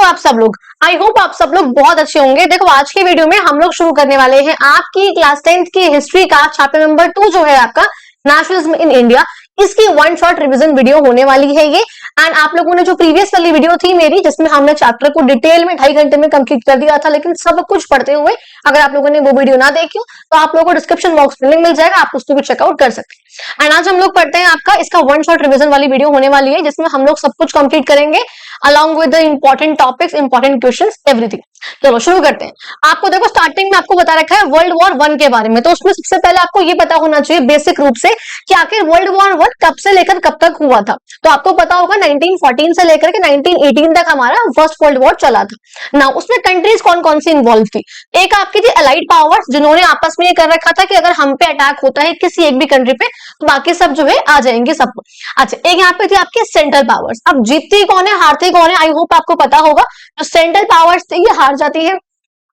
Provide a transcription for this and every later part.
आप सब लोग? आई होप आप सब लोग बहुत अच्छे होंगे। देखो आज की वीडियो में हम लोग शुरू करने वाले हैं आपकी क्लास 10th की हिस्ट्री का चैप्टर नंबर 2 जो है आपका नेशनलिज्म इन इंडिया। इसकी वन शॉट रिवीजन वीडियो होने वाली है ये। एंड आप लोगों ने जो प्रीवियस वाली वीडियो थी मेरी जिसमें हमने चैप्टर को डिटेल में 2.5 घंटे में कंप्लीट कर दिया था, लेकिन सब कुछ पढ़ते हुए अगर आप लोगों ने वो वीडियो ना देखी हो तो आप लोगों को डिस्क्रिप्शन बॉक्स में लिंक मिल जाएगा, आप उसको भी चेकआउट कर सकते हैं। एंड आज हम लोग पढ़ते हैं आपका इसका वन शॉट रिवीजन वाली वीडियो होने वाली है जिसमें हम लोग सब कुछ कंप्लीट करेंगे along with the important topics, important questions, everything. चलो शुरू करते हैं। आपको देखो स्टार्टिंग में आपको बता रखा है वर्ल्ड वॉर 1 के बारे में, तो उसमें सबसे पहले आपको ये पता होना चाहिए बेसिक रूप से कि आखिर वर्ल्ड वॉर 1 कब से लेकर कब तक हुआ था। तो आपको पता होगा 1914 से लेकर के 1918 तक हमारा फर्स्ट वर्ल्ड वॉर चला था ना। उसमें कंट्रीज कौन कौन सी इन्वॉल्व थी? एक आपकी थी अलाइड पावर्स जिन्होंने आपस में ये कर रखा था कि अगर हम पे अटैक होता है किसी एक भी कंट्री पे तो बाकी सब जो है आ जाएंगे सबको। अच्छा, एक यहाँ पे थी आपके सेंट्रल पावर्स। अब जीतती कौन है हारती कौन है? आई होप आपको पता होगा। जो सेंट्रल पावर्स थी ये हार जाती है,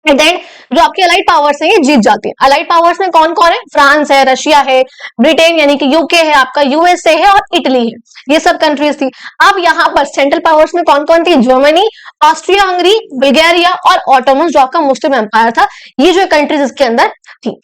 देन जो आपके अलाइड पावर्स है ये जीत जाती है। अलाइड पावर्स में कौन कौन है? फ्रांस है, रशिया है, ब्रिटेन यानी कि यूके है, आपका यूएसए है और इटली है, ये सब कंट्रीज थी। अब यहाँ पर सेंट्रल पावर्स में कौन कौन थी? जर्मनी, ऑस्ट्रिया हंगरी, बुल्गारिया और ऑटोमन जो आपका मुस्लिम एम्पायर था, ये जो कंट्रीज इसके अंदर थी।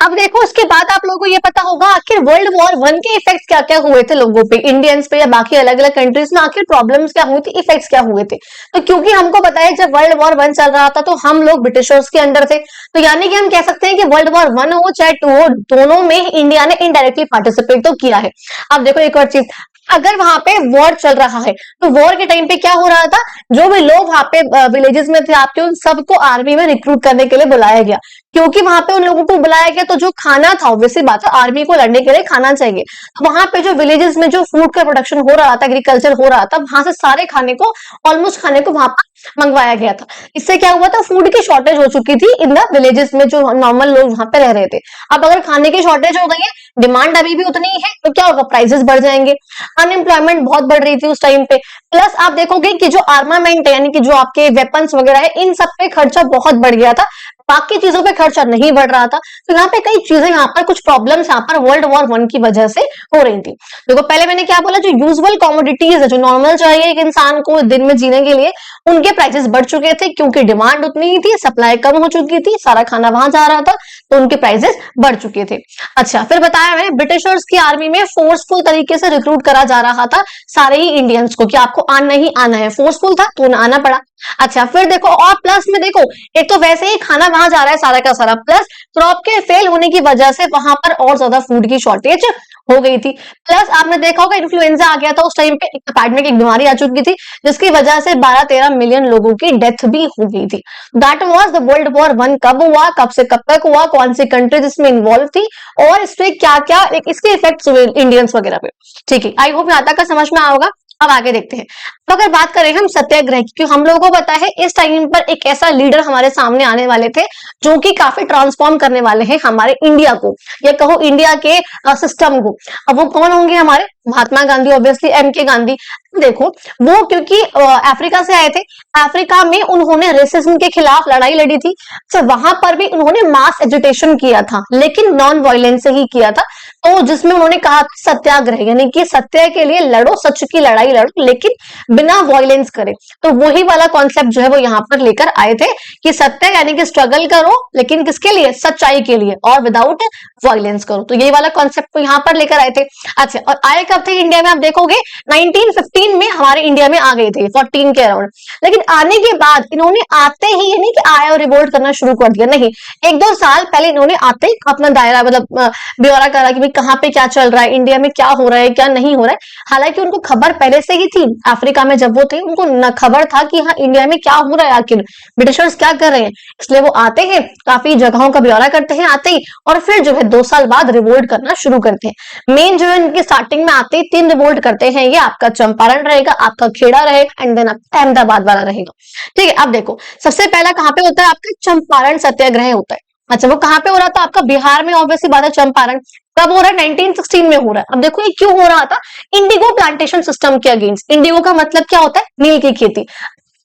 अब देखो इसके बाद आप लोगों को ये पता होगा आखिर वर्ल्ड वॉर 1 के इफेक्ट्स क्या क्या हुए थे लोगों पे, इंडियंस पे या बाकी अलग अलग कंट्रीज में आखिर प्रॉब्लम्स क्या हुई थी, इफेक्ट्स क्या हुए थे। तो क्योंकि हमको पता है जब वर्ल्ड वॉर 1 चल रहा था तो हम लोग ब्रिटिशर्स के अंडर थे, तो यानी कि हम कह सकते हैं कि वर्ल्ड वॉर 1 हो चाहे 2 हो, दोनों में इंडिया ने इनडायरेक्टली पार्टिसिपेट तो किया है। अब देखो एक और चीज, अगर वहां पे वॉर चल रहा है तो वॉर के टाइम पे क्या हो रहा था, जो भी लोग वहां पे विलेजेस में थे आपके उन सबको आर्मी में रिक्रूट करने के लिए बुलाया गया। क्योंकि वहां पे उन लोगों को बुलाया गया तो जो खाना था ऑब्वियसली बात है आर्मी को लड़ने के लिए खाना चाहिए, तो वहां पे जो विलेजेस में जो फूड का प्रोडक्शन हो रहा था, एग्रीकल्चर हो रहा था, वहां से सारे खाने को ऑलमोस्ट खाने को वहां पर मंगवाया गया था। इससे क्या हुआ था, फूड की शॉर्टेज हो चुकी थी इन द विलेजेस में जो नॉर्मल लोग वहां पे रह रहे थे। अब अगर खाने की शॉर्टेज हो गई है, डिमांड अभी भी उतनी ही है, तो क्या होगा, प्राइसेस बढ़ जाएंगे। अनएम्प्लॉयमेंट बहुत बढ़ रही थी उस टाइम पे। प्लस आप देखोगे कि जो आर्मामेंट है यानी कि जो आपके वेपन्स वगैरह है इन सब पे खर्चा बहुत बढ़ गया था, बाकी चीजों पे खर्चा नहीं बढ़ रहा था। तो यहाँ पे कई चीजें, यहाँ पर कुछ प्रॉब्लम्स यहाँ पर वर्ल्ड वॉर 1 की वजह से हो रही थी। देखो पहले मैंने क्या बोला, जो यूजुअल कमोडिटीज है जो नॉर्मल चाहिए एक इंसान को दिन में जीने के लिए, उनके प्राइसेस बढ़ चुके थे क्योंकि डिमांड उतनी ही थी, सप्लाई कम हो चुकी थी, सारा खाना वहां जा रहा था तो उनके प्राइसेस बढ़ चुके थे। अच्छा, फिर बताया मैंने ब्रिटिशर्स की आर्मी में फोर्सफुल तरीके से रिक्रूट करा जा रहा था सारे ही इंडियंस को कि आपको आना ही आना है, फोर्सफुल था तो आना पड़ा। अच्छा, फिर देखो और प्लस में देखो, एक तो वैसे ही खाना वहां जा रहा है सारा का सारा, प्लस क्रॉप के फेल होने की वजह से वहां पर और ज्यादा फूड की शॉर्टेज हो गई थी। प्लस आपने देखा होगा इन्फ्लुएंजा आ गया था उस टाइम पे, एक पैंडेमिक एक बीमारी आ चुकी थी जिसकी वजह से 12-13 मिलियन लोगों की डेथ भी हो गई थी। That was the world war 1। कब हुआ, कब से कब तक हुआ, कौन सी कंट्रीज इसमें इन्वॉल्व थी और इससे क्या क्या इसके इफेक्ट्स हुए इंडियंस वगैरह पे। ठीक है, आई होप यहाँ तक का समझ में आओगा। अब आगे देखते हैं। तो अगर बात करें हम सत्याग्रह की, क्योंकि हम लोगों को पता है इस टाइम पर एक ऐसा लीडर हमारे सामने आने वाले थे जो कि काफी ट्रांसफॉर्म करने वाले हैं हमारे इंडिया को, या कहो इंडिया के सिस्टम को। अब वो कौन होंगे? हमारे महात्मा गांधी, ऑब्वियसली MK गांधी। देखो वो क्योंकि अफ्रीका से आए थे, अफ्रीका में उन्होंने रेसिज्म के खिलाफ लड़ाई लड़ी थी। अच्छा, वहां पर भी उन्होंने मास एजुटेशन किया था लेकिन नॉन वायलेंस से ही किया था, तो जिसमें उन्होंने कहा सत्याग्रह यानी कि सत्य के लिए लड़ो, सच की लड़ाई लड़ो लेकिन बिना वायलेंस करे। तो वही वाला कॉन्सेप्ट जो है वो यहाँ पर लेकर आए थे कि सत्य यानी कि स्ट्रगल करो लेकिन किसके लिए? सच्चाई के लिए, और विदाउट वायलेंस करो। तो यही वाला कॉन्सेप्ट को यहाँ पर लेकर आए थे। अच्छा, और आए कब थे इंडिया में? आप देखोगे 1915 में हमारे इंडिया में आ गए थे, 14 के अराउंड। लेकिन आने के बाद इन्होंने आते ही यानी कि आए और रिवोल्ट करना शुरू कर दिया, नहीं, 1-2 साल पहले इन्होंने आते ही अपना दायरा मतलब ब्यौरा करा कि भाई कहाँ पे क्या चल रहा है, इंडिया में क्या हो रहा है क्या नहीं हो रहा है। हालांकि उनको खबर पहले से ही थी, अफ्रीका में जब वो थे उनको न खबर था कि हाँ इंडिया में क्या हो रहा है, आखिर ब्रिटिशर्स क्या कर रहे हैं। इसलिए वो आते हैं, काफी जगहों का ब्यौरा करते हैं आते ही, और फिर जो है 2 साल बाद रिवोल्ट करना शुरू करते हैं। मेन जो है इनके स्टार्टिंग में आते ही 3 रिवोल्ट करते हैं, ये आपका चंपारण रहेगा, आपका खेड़ा रहेगा एंड देन आपका अहमदाबाद वाला रहेगा। ठीक है, अब देखो सबसे पहला कहाँ पे होता है? आपका चंपारण सत्याग्रह होता है। अच्छा, वो कहाँ पे हो रहा था? आपका बिहार में, ऑब्वियसली बात है चंपारण। कब हो रहा है? 1916 में हो रहा है। अब देखो ये क्यों हो रहा था? इंडिगो प्लांटेशन सिस्टम के अगेंस्ट। इंडिगो का मतलब क्या होता है? नील की खेती।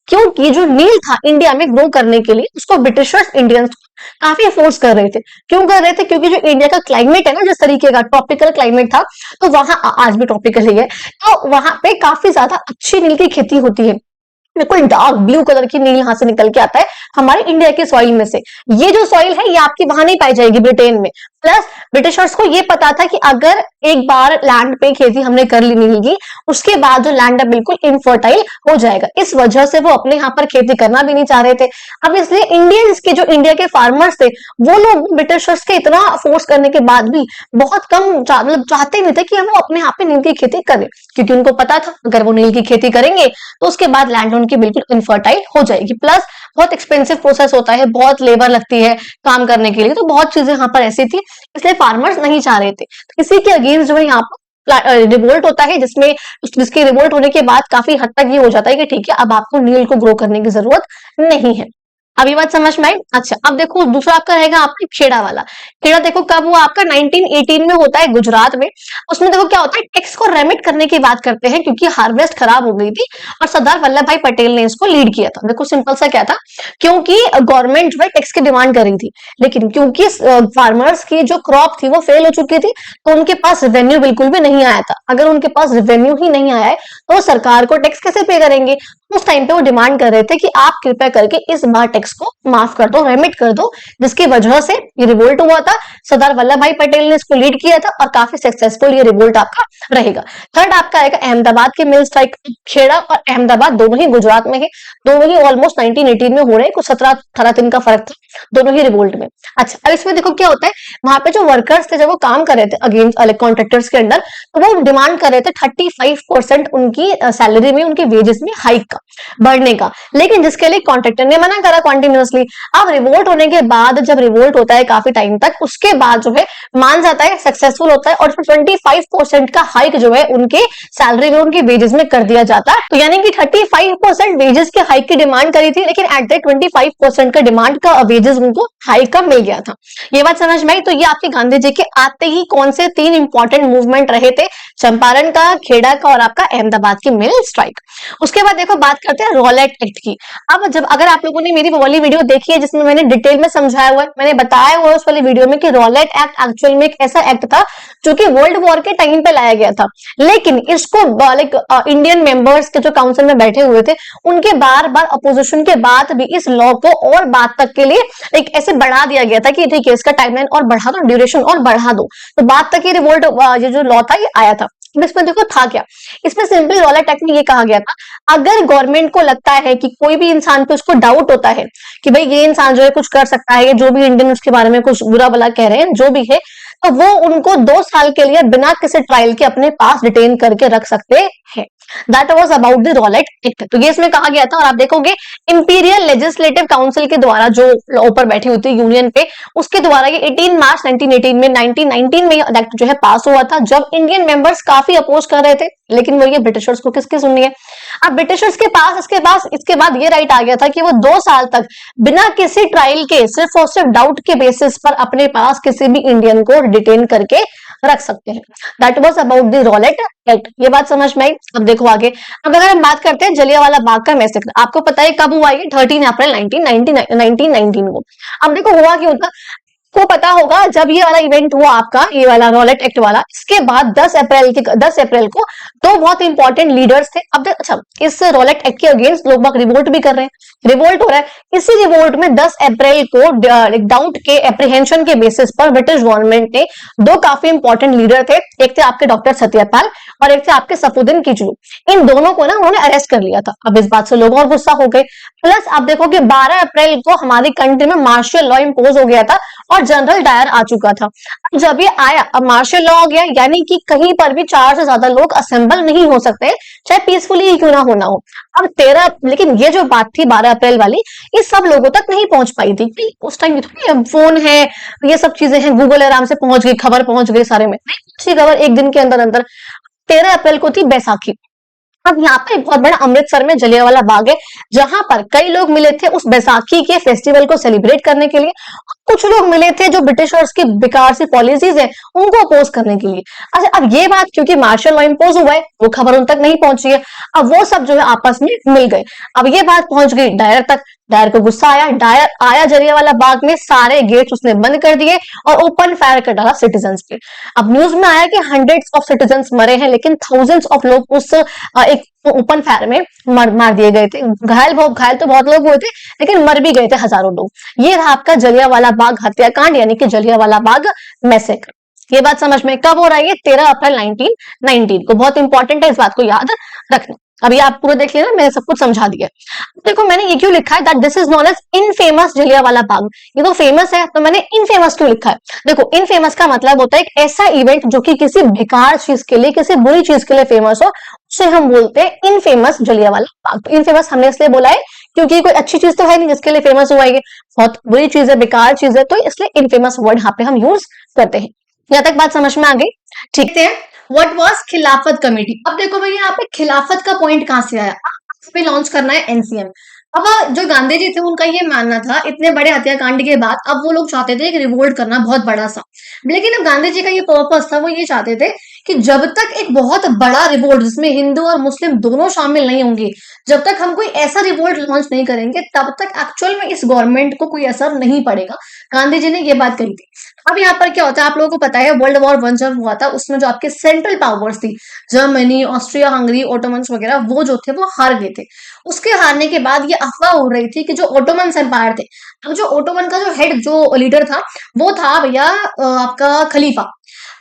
क्योंकि जो नील था इंडिया में ग्रो करने के लिए उसको ब्रिटिशर्स इंडियंस काफी फोर्स कर रहे थे। क्यों कर रहे थे? क्योंकि जो इंडिया का क्लाइमेट है ना, जिस तरीके का ट्रॉपिकल क्लाइमेट था, तो वहां आज भी ट्रॉपिकल ही है, तो वहां पे काफी ज्यादा अच्छी नील की खेती होती है। बिल्कुल डार्क ब्लू कलर की नील यहां से निकल के आता है हमारे इंडिया के सॉइल में से। ये जो सॉइल है ये आपकी वहां नहीं पाई जाएगी ब्रिटेन में। प्लस ब्रिटिशर्स को ये पता था कि अगर एक बार लैंड पे खेती हमने कर ली नील की, उसके बाद जो लैंड है बिल्कुल इनफर्टाइल हो जाएगा। इस वजह से वो अपने यहाँ पर खेती करना भी नहीं चाह रहे थे। अब इसलिए इंडियंस के जो इंडिया के फार्मर्स थे वो लोग ब्रिटिशर्स के इतना फोर्स करने के बाद भी बहुत कम मतलब चाहते नहीं थे कि वो अपने यहाँ पे नील की खेती करें, क्योंकि उनको पता था अगर वो नील की खेती करेंगे तो उसके बाद लैंड उनकी बिल्कुल इनफर्टाइल हो जाएगी। प्लस बहुत एक्सपेंसिव प्रोसेस होता है, बहुत लेबर लगती है काम करने के लिए, तो बहुत चीजें यहाँ पर ऐसी थी, इसलिए फार्मर्स नहीं चाह रहे थे। तो इसी के अगेंस्ट जो है यहाँ पर रिवोल्ट होता है, जिसके रिवोल्ट होने के बाद काफी हद तक ये हो जाता है कि ठीक है अब आपको नील को ग्रो करने की जरूरत नहीं है। अब ये बात समझ में आई। अच्छा अब देखो दूसरा आपका रहेगा आपका खेड़ा वाला। खेड़ा देखो कब हुआ आपका 1918 में होता है गुजरात में। उसमें देखो क्या होता है, टैक्स को रेमिट करने की बात करते हैं क्योंकि हार्वेस्ट खराब हो गई थी और सरदार वल्लभ भाई पटेल ने इसको लीड किया था। देखो सिंपल सा क्या था, क्योंकि गवर्नमेंट जो है टैक्स की डिमांड कर रही थी, लेकिन क्योंकि फार्मर्स की जो क्रॉप थी वो फेल हो चुकी थी तो उनके पास रेवेन्यू बिल्कुल भी नहीं आया था। अगर उनके पास रेवेन्यू ही नहीं आया है तो सरकार को टैक्स कैसे पे करेंगे। उस टाइम पे वो डिमांड कर रहे थे कि आप कृपया करके इस बार टैक्स को माफ कर दो, रेमिट कर दो, जिसकी वजह से ये रिवोल्ट हुआ था। सरदार वल्लभ भाई पटेल ने इसको लीड किया था और काफी सक्सेसफुल ये रिवोल्ट आपका रहेगा। थर्ड आपका आएगा अहमदाबाद के मिल स्ट्राइक। खेड़ा और अहमदाबाद दोनों ही गुजरात में है, दोनों ही ऑलमोस्ट 1918 में हो रहे हैं, कुछ 17-18 दिन का फर्क था दोनों ही रिवोल्ट में। अच्छा अब इसमें देखो क्या होता है, वहां पे जो वर्कर्स थे जब वो काम कर रहे थे अगेंस्ट कॉन्ट्रैक्टर्स के अंडर, तो वो डिमांड कर रहे थे 35% उनकी सैलरी में, उनके वेजेस में हाइक का, बढ़ने का, लेकिन जिसके लिए कॉन्ट्रैक्टर ने मना करा कंटिन्यूअसली। अब रिवोल्ट होने के बाद, जब रिवोल्ट होता है काफी टाइम तक, उसके बाद जो है मान जाता है, सक्सेसफुल होता है और 25% का हाइक जो है उनके सैलरी में, उनके वेजेस में कर दिया जाता है। तो यानी कि 35% वेजेस के हाइक की डिमांड करी थी, लेकिन एट दैट 25% का डिमांड का वेजेस उनको हाइक का मिल गया था। ये बात समझ में आई। तो ये आपके गांधी जी के आते ही कौन से 3 इंपॉर्टेंट मूवमेंट रहे थे, चंपारण का, खेड़ा का और आपका अहमदाबाद की मिल स्ट्राइक। उसके बाद देखो बात करते हैं रॉलेट एक्ट की। अब जब अगर आप लोगों ने मेरी वो वाली वीडियो देखी है जिसमें मैंने डिटेल में समझाया हुआ है, मैंने बताया हुआ है उस वाली वीडियो में कि रॉलेट एक्ट एक्चुअल में एक ऐसा एक्ट था जो कि वर्ल्ड वॉर के टाइम पे लाया गया था, लेकिन इसको लाइक इंडियन मेंबर्स के जो काउंसिल में बैठे हुए थे उनके बार बार अपोजिशन के बाद भी इस लॉ को और बाद तक के लिए एक ऐसे बढ़ा दिया गया था कि ठीक है इसका टाइमलाइन और बढ़ा दो, ड्यूरेशन और बढ़ा दो, तो बाद तक ये रिवोल्ट ये जो लॉ था ये आया था। इसमें देखो था क्या, इसमें सिंपली रॉलेट एक्ट में ये कहा गया था, अगर गवर्नमेंट को लगता है कि कोई भी इंसान पे उसको डाउट होता है कि भाई ये इंसान जो है कुछ कर सकता है, जो भी इंडियन उसके बारे में कुछ बुरा भला कह रहे हैं जो भी है, तो वो उनको 2 साल के लिए बिना किसी ट्रायल के अपने पास डिटेन करके रख सकते हैं। That was about the Rowlatt act. तो ये इसमें कहा गया था, और आप देखोगे इंपीरियल लेजिस्लेटिव काउंसिल के द्वारा जो ऊपर बैठी होती है यूनियन पे, उसके द्वारा ये 18 मार्च 1918 में 1919 में एक्ट जो है पास हुआ था, जब इंडियन मेंबर्स काफी अपोज कर रहे थे, लेकिन वो ये ब्रिटिशर्स को किसकी सुननी है। अब ब्रिटिशर्स के पास इसके बाद ये राइट आ गया था कि वो 2 साल तक बिना किसी ट्रायल के सिर्फ और सिर्फ डाउट के बेसिस पर अपने पास किसी भी इंडियन को डिटेन करके रख सकते हैं। That was about the Rowlatt act. ये बात समझ में आई। अब देखो आगे, अब अगर हम बात करते हैं जलियांवाला बाग का मैसेकर, आपको पता है कब हुआ ये, 13 अप्रैल 1919 को। अब देखो हुआ क्यों था, को पता होगा जब ये वाला इवेंट हुआ आपका, ये वाला रॉलेट एक्ट वाला, इसके बाद 10 अप्रैल को 2 बहुत इंपॉर्टेंट लीडर्स थे। अब अच्छा इस रॉलेट एक्ट के अगेंस्ट लोग बाग रिवोल्ट भी कर रहे हैं, रिवोल्ट हो रहा है। इसी रिवोल्ट में 10 अप्रैल को डाउट के एप्रीहेंशन के बेसिस पर ब्रिटिश गवर्नमेंट ने 2 काफी इंपॉर्टेंट लीडर थे, एक थे आपके डॉक्टर सत्यपाल और एक थे आपके सफुद्दीन किचलू। इन दोनों को ना उन्होंने अरेस्ट कर लिया था। अब इस बात से लोग और गुस्सा हो गए। प्लस आप देखो कि 12 अप्रैल को हमारी कंट्री में मार्शल लॉ इंपोज हो गया था और जनरल डायर आ चुका था। अब जब ये आया, अब मार्शल लॉ हो गया, यानी कि कहीं पर भी 4 से ज्यादा लोग असेंबल नहीं हो सकते, चाहे पीसफुली ही क्यों ना होना हो। अब 13, लेकिन ये जो बात थी 12 अप्रैल वाली, ये सब लोगों तक नहीं पहुंच पाई थी। उस टाइम फोन है, ये सब चीजें हैं, गूगल आराम से पहुंच गई, खबर पहुंच गई सारे में, अच्छी खबर एक दिन के अंदर अंदर। 13 अप्रैल को थी बैसाखी। अब यहाँ पे एक बहुत बड़ा अमृतसर में जलियांवाला बाग है, जहां पर कई लोग मिले थे उस बैसाखी के फेस्टिवल को सेलिब्रेट करने के लिए। कुछ लोग मिले थे जो ब्रिटिशर्स की बेकार सी पॉलिसीज है उनको अपोज करने के लिए। अच्छा अब ये बात क्योंकि मार्शल लॉ इंपोज हुआ है, वो खबर उन तक नहीं पहुंची है, अब वो सब जो है आपस में मिल गए। अब ये बात पहुंच गई डायर तक। डायर को गुस्सा आया, डायर आया जलियांवाला बाग में, सारे गेट्स उसने बंद कर दिए और ओपन फायर कर डाला सिटीजन्स पे। अब न्यूज में आया कि हंड्रेड्स ऑफ सिटीजन्स मरे हैं, लेकिन थाउजेंड्स ऑफ लोग उस एक ओपन फायर में मार दिए गए थे। घायल तो बहुत लोग हुए थे, लेकिन मर भी गए थे हजारों लोग। ये रहा आपका जलियांवाला बाग हत्याकांड, यानी कि जलियांवाला बाग मैसेकर। ये बात समझ में कब हो रहा है? 13 अप्रैल 1919 को। बहुत इंपॉर्टेंट है, इस बात को याद रखना। अभी आप पूरा देख लेना, मैंने सब कुछ समझा दिया। देखो मैंने ये क्यों लिखा है that this is known as infamous Jallianwala Bagh. ये तो फेमस है, तो मैंने इनफेमस क्यों लिखा है? देखो इनफेमस का मतलब होता है एक ऐसा इवेंट जो कि किसी बेकार चीज के लिए, किसी बुरी चीज के लिए फेमस हो, उसे हम बोलते हैं इनफेमस जलियांवाला बाग। तो इनफेमस हमने इसलिए बोला है क्योंकि कोई अच्छी चीज तो है नहीं जिसके लिए फेमस हुआ है, बहुत बुरी चीज है, बेकार चीज है, तो इसलिए इनफेमस वर्ड यहाँ पे हम यूज करते हैं। यहाँ तक बात समझ में आ गई? ठीक है। व्हाट वाज खिलाफत कमेटी? अब देखो भाई यहाँ पे खिलाफत का पॉइंट कहां से आया? पे लॉन्च करना है एनसीएम। अब जो गांधी जी थे उनका ये मानना था, इतने बड़े हत्याकांड के बाद अब वो लोग चाहते थे एक रिवोल्ट करना बहुत बड़ा सा। लेकिन अब गांधी जी का ये पर्पस था, वो ये चाहते थे कि जब तक एक बहुत बड़ा रिवोल्ट जिसमें हिंदू और मुस्लिम दोनों शामिल नहीं होंगे, जब तक हम कोई ऐसा रिवोल्ट लॉन्च नहीं करेंगे, तब तक एक्चुअल में इस गवर्नमेंट को कोई असर नहीं पड़ेगा। गांधी जी ने ये बात कही थी। अब यहाँ पर क्या होता है, आप लोगों को पता है वर्ल्ड वॉर 1 जब हुआ था, उसमें जो आपके सेंट्रल पावर्स थी, जर्मनी, ऑस्ट्रिया हंगरी, ओटोमन वगैरह, वो जो थे वो हार गए थे। उसके हारने के बाद ये अफवाह हो रही थी कि जो ओटोमन एम्पायर थे, अब जो ओटोमन का जो हेड जो लीडर था वो था भैया आपका खलीफा।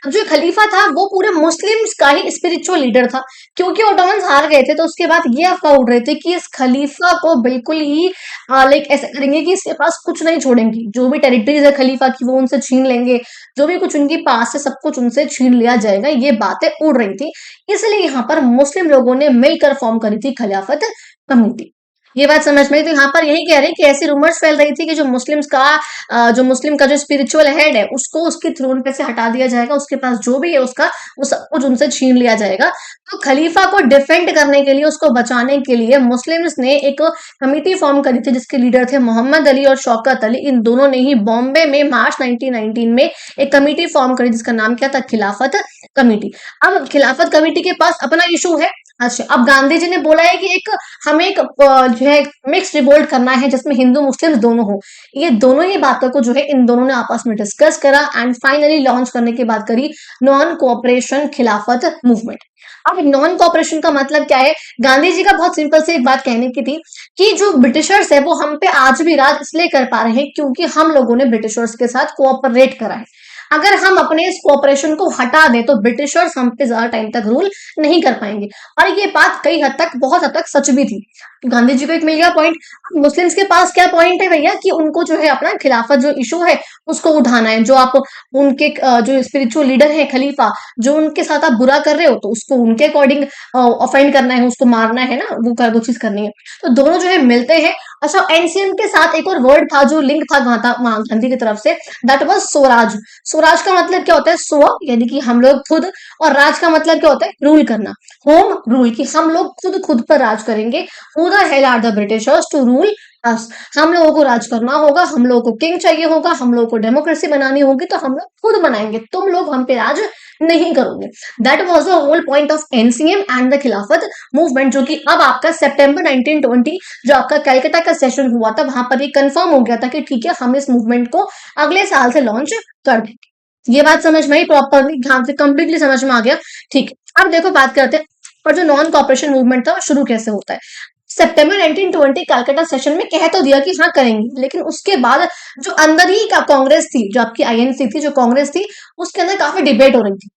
अब जो खलीफा था वो पूरे मुस्लिम्स का ही स्पिरिचुअल लीडर था। क्योंकि ओटोमन हार गए थे, तो उसके बाद ये अफवाह उड़ रही थी कि इस खलीफा को बिल्कुल ही लाइक ऐसा करेंगे कि इसके पास कुछ नहीं छोड़ेंगे, जो भी टेरिटरीज है खलीफा की वो उनसे छीन लेंगे, जो भी कुछ उनके पास है सब कुछ उनसे छीन लिया जाएगा। ये बातें उड़ रही थी, इसलिए यहाँ पर मुस्लिम लोगों ने मिलकर फॉर्म करी थी खिलाफत कमेटी। ये बात समझ में आई? तो यहाँ पर यही कह रहे हैं कि ऐसी रूमर्स फैल रही थी कि जो मुस्लिम का जो स्पिरिचुअल हेड है उसको उसकी थ्रोन पे से हटा दिया जाएगा, उसके पास जो भी है उसका वो सब कुछ उनसे छीन लिया जाएगा। तो खलीफा को डिफेंड करने के लिए, उसको बचाने के लिए मुस्लिम्स ने एक कमिटी फॉर्म करी थी जिसके लीडर थे मोहम्मद अली और शौकत अली। इन दोनों ने ही बॉम्बे में मार्च 1919 में एक कमिटी फॉर्म करी जिसका नाम क्या था? खिलाफत कमेटी। अब खिलाफत कमेटी के पास अपना इशू है। अच्छा, अब गांधी जी ने बोला है कि हमें एक जो है मिक्स रिवोल्ट करना है जिसमें हिंदू मुस्लिम दोनों हो। ये दोनों ही बातों को जो है इन दोनों ने आपस में डिस्कस करा एंड फाइनली लॉन्च करने की बात करी नॉन कोऑपरेशन खिलाफत मूवमेंट। अब नॉन कोऑपरेशन का मतलब क्या है? गांधी जी का बहुत सिंपल से एक बात कहने की थी कि जो ब्रिटिशर्स है वो हम पे आज भी राज इसलिए कर पा रहे हैं क्योंकि हम लोगों ने ब्रिटिशर्स के साथ कोऑपरेट करा है। अगर हम अपने इस कोऑपरेशन को हटा दें तो ब्रिटिशर्स हम पे ज्यादा टाइम तक रूल नहीं कर पाएंगे। और ये बात कई हद तक, बहुत हद तक सच भी थी। गांधी जी को एक मिल गया पॉइंट। मुस्लिम्स के पास क्या पॉइंट है भैया कि उनको जो है अपना खिलाफत जो इशू है उसको उठाना है। जो आप उनके जो स्पिरिचुअल लीडर है खलीफा, जो उनके साथ आप बुरा कर रहे हो तो उसको उनके अकॉर्डिंग ऑफेंड करना है, उसको मारना है ना, वो चीज करनी है। तो दोनों जो है मिलते हैं। अच्छा, एनसीएम के साथ एक और वर्ड था जो लिंक था गांधी की तरफ से, दैट वाज स्वराज। स्वराज का मतलब क्या होता है? स्व यानी कि हम लोग खुद, और राज का मतलब क्या होता है? रूल करना, होम रूल, की हम लोग खुद पर राज करेंगे। Who the hell are the Britishers to rule us. हम लोगों को राज करना होगा, हम लोगों को किंग चाहिए होगा, हम लोगों को डेमोक्रेसी बनानी होगी, तो हम लोग खुद बनाएंगे, तुम लोग हम पे राज नहीं करोगे। That was the whole point of NCM and the Khilafat movement, जो कि अब आपका सितंबर 1920 जो आपका कैलकाटा का सेशन हुआ था वहां पर ये कंफर्म हो गया था कि ठीक है हम इस मूवमेंट को अगले साल से लॉन्च कर देंगे। ये बात समझ में आई प्रॉपरली? ध्यान से कंप्लीटली समझ में आ गया? ठीक है। अब देखो बात करते हैं पर जो नॉन कॉपरेशन मूवमेंट था वो शुरू कैसे होता है। सितंबर 1920 कलकत्ता सेशन में कह तो दिया कि हाँ करेंगे, लेकिन उसके बाद जो अंदर ही का कांग्रेस थी, जो आपकी आईएनसी थी, जो कांग्रेस थी, उसके अंदर काफी डिबेट हो रही थी।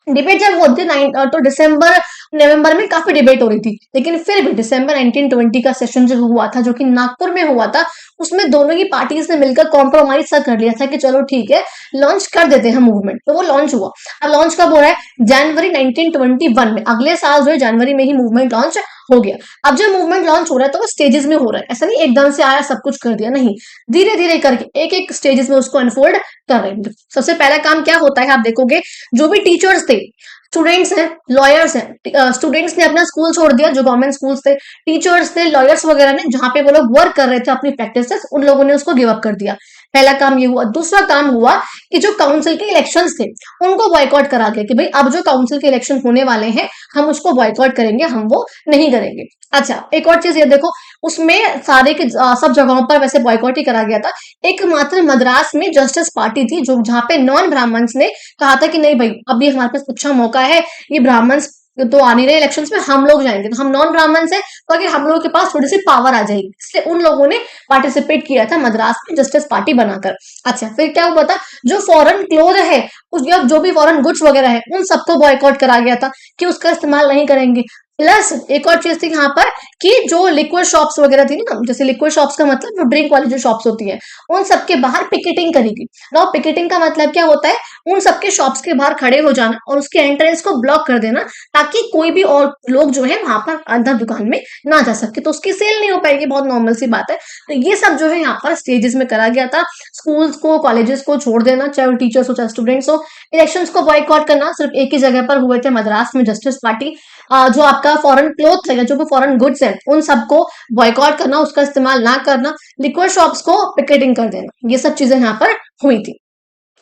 डिबेट जब होती तो दिसंबर नवंबर में काफी डिबेट हो रही थी, लेकिन फिर भी दिसंबर 1920 का सेशन जो हुआ था, जो कि नागपुर में हुआ था, उसमें दोनों ही पार्टीज ने मिलकर कॉम्प्रोमाइज सा कर लिया था कि चलो ठीक है लॉन्च कर देते हैं मूवमेंट। तो वो लॉन्च हुआ। अब लॉन्च कब हो रहा है? जनवरी 1921 में, अगले साल जो है जनवरी में ही मूवमेंट लॉन्च हो गया। अब जब मूवमेंट लॉन्च हो रहा है तो वो स्टेजेस में हो रहा है, ऐसा नहीं एकदम से आया सब कुछ कर दिया, नहीं, धीरे धीरे करके एक एक स्टेजेस में उसको अनफोल्ड कर रहे हैं। सबसे पहला काम क्या होता है, आप देखोगे जो भी टीचर्स थे, स्टूडेंट्स हैं, लॉयर्स हैं, स्टूडेंट्स ने अपना स्कूल छोड़ दिया जो गवर्नमेंट स्कूल्स थे, टीचर्स थे, लॉयर्स वगैरह ने जहां पे वो लोग वर्क कर रहे थे अपनी प्रैक्टिसेस, उन लोगों ने उसको गिव अप कर दिया। पहला काम ये हुआ। दूसरा काम हुआ कि जो काउंसिल के इलेक्शंस थे उनको बॉयकॉट करा गया कि भाई अब जो काउंसिल के इलेक्शन होने वाले हैं हम उसको बॉयकॉट करेंगे, हम वो नहीं करेंगे। अच्छा, एक और चीज ये देखो, उसमें सारे के सब जगहों पर वैसे बॉयकॉट ही करा गया था। एकमात्र मद्रास में जस्टिस पार्टी थी जो जहाँ पे नॉन ब्राह्मण्स ने कहा था कि नहीं भाई, अभी हमारे पास अच्छा मौका है, ये ब्राह्मण्स तो आ नहीं रहे इलेक्शंस में, हम लोग जाएंगे, तो हम नॉन ब्राह्मण्स है तो अगर हम लोगों के पास थोड़ी सी पावर आ जाएगी, इसलिए उन लोगों ने पार्टिसिपेट किया था मद्रास में जस्टिस पार्टी बनाकर। अच्छा, फिर क्या हुआ था, जो फॉरेन क्लोथ है उस या जो भी फॉरेन गुड्स वगैरह है उन सबको बॉयकॉट करा गया था कि उसका इस्तेमाल नहीं करेंगे। प्लस एक और चीज थी यहाँ पर कि जो लिक्विड शॉप्स वगैरह थी ना, जैसे लिक्विड शॉप्स का मतलब जो ड्रिंक वाली जो शॉप्स होती है, उन सबके बाहर पिकेटिंग करेगी। ना पिकेटिंग का मतलब क्या होता है, उन सबके शॉप्स के बाहर खड़े हो जाना और उसके एंट्रेंस को ब्लॉक कर देना ताकि कोई भी और लोग जो है वहां पर अंदर दुकान में ना जा सके, तो उसकी सेल नहीं हो पाएगी, बहुत नॉर्मल सी बात है। तो ये सब जो है यहाँ पर स्टेजेस में करा गया था। स्कूल्स को, कॉलेजेस को छोड़ देना, चाहे वो टीचर्स हो चाहे स्टूडेंट्स हो। इलेक्शंस को बॉयकॉट करना सिर्फ एक ही जगह पर हुए थे, मद्रास में जस्टिस पार्टी। जो आपका फॉरेन क्लोथ है, जो भी फॉरेन गुड्स है, उन सबको बॉयकॉट करना, उसका इस्तेमाल ना करना, लिक्विड शॉप्स को पिकेटिंग कर देना, ये सब चीजें यहाँ पर हुई थी।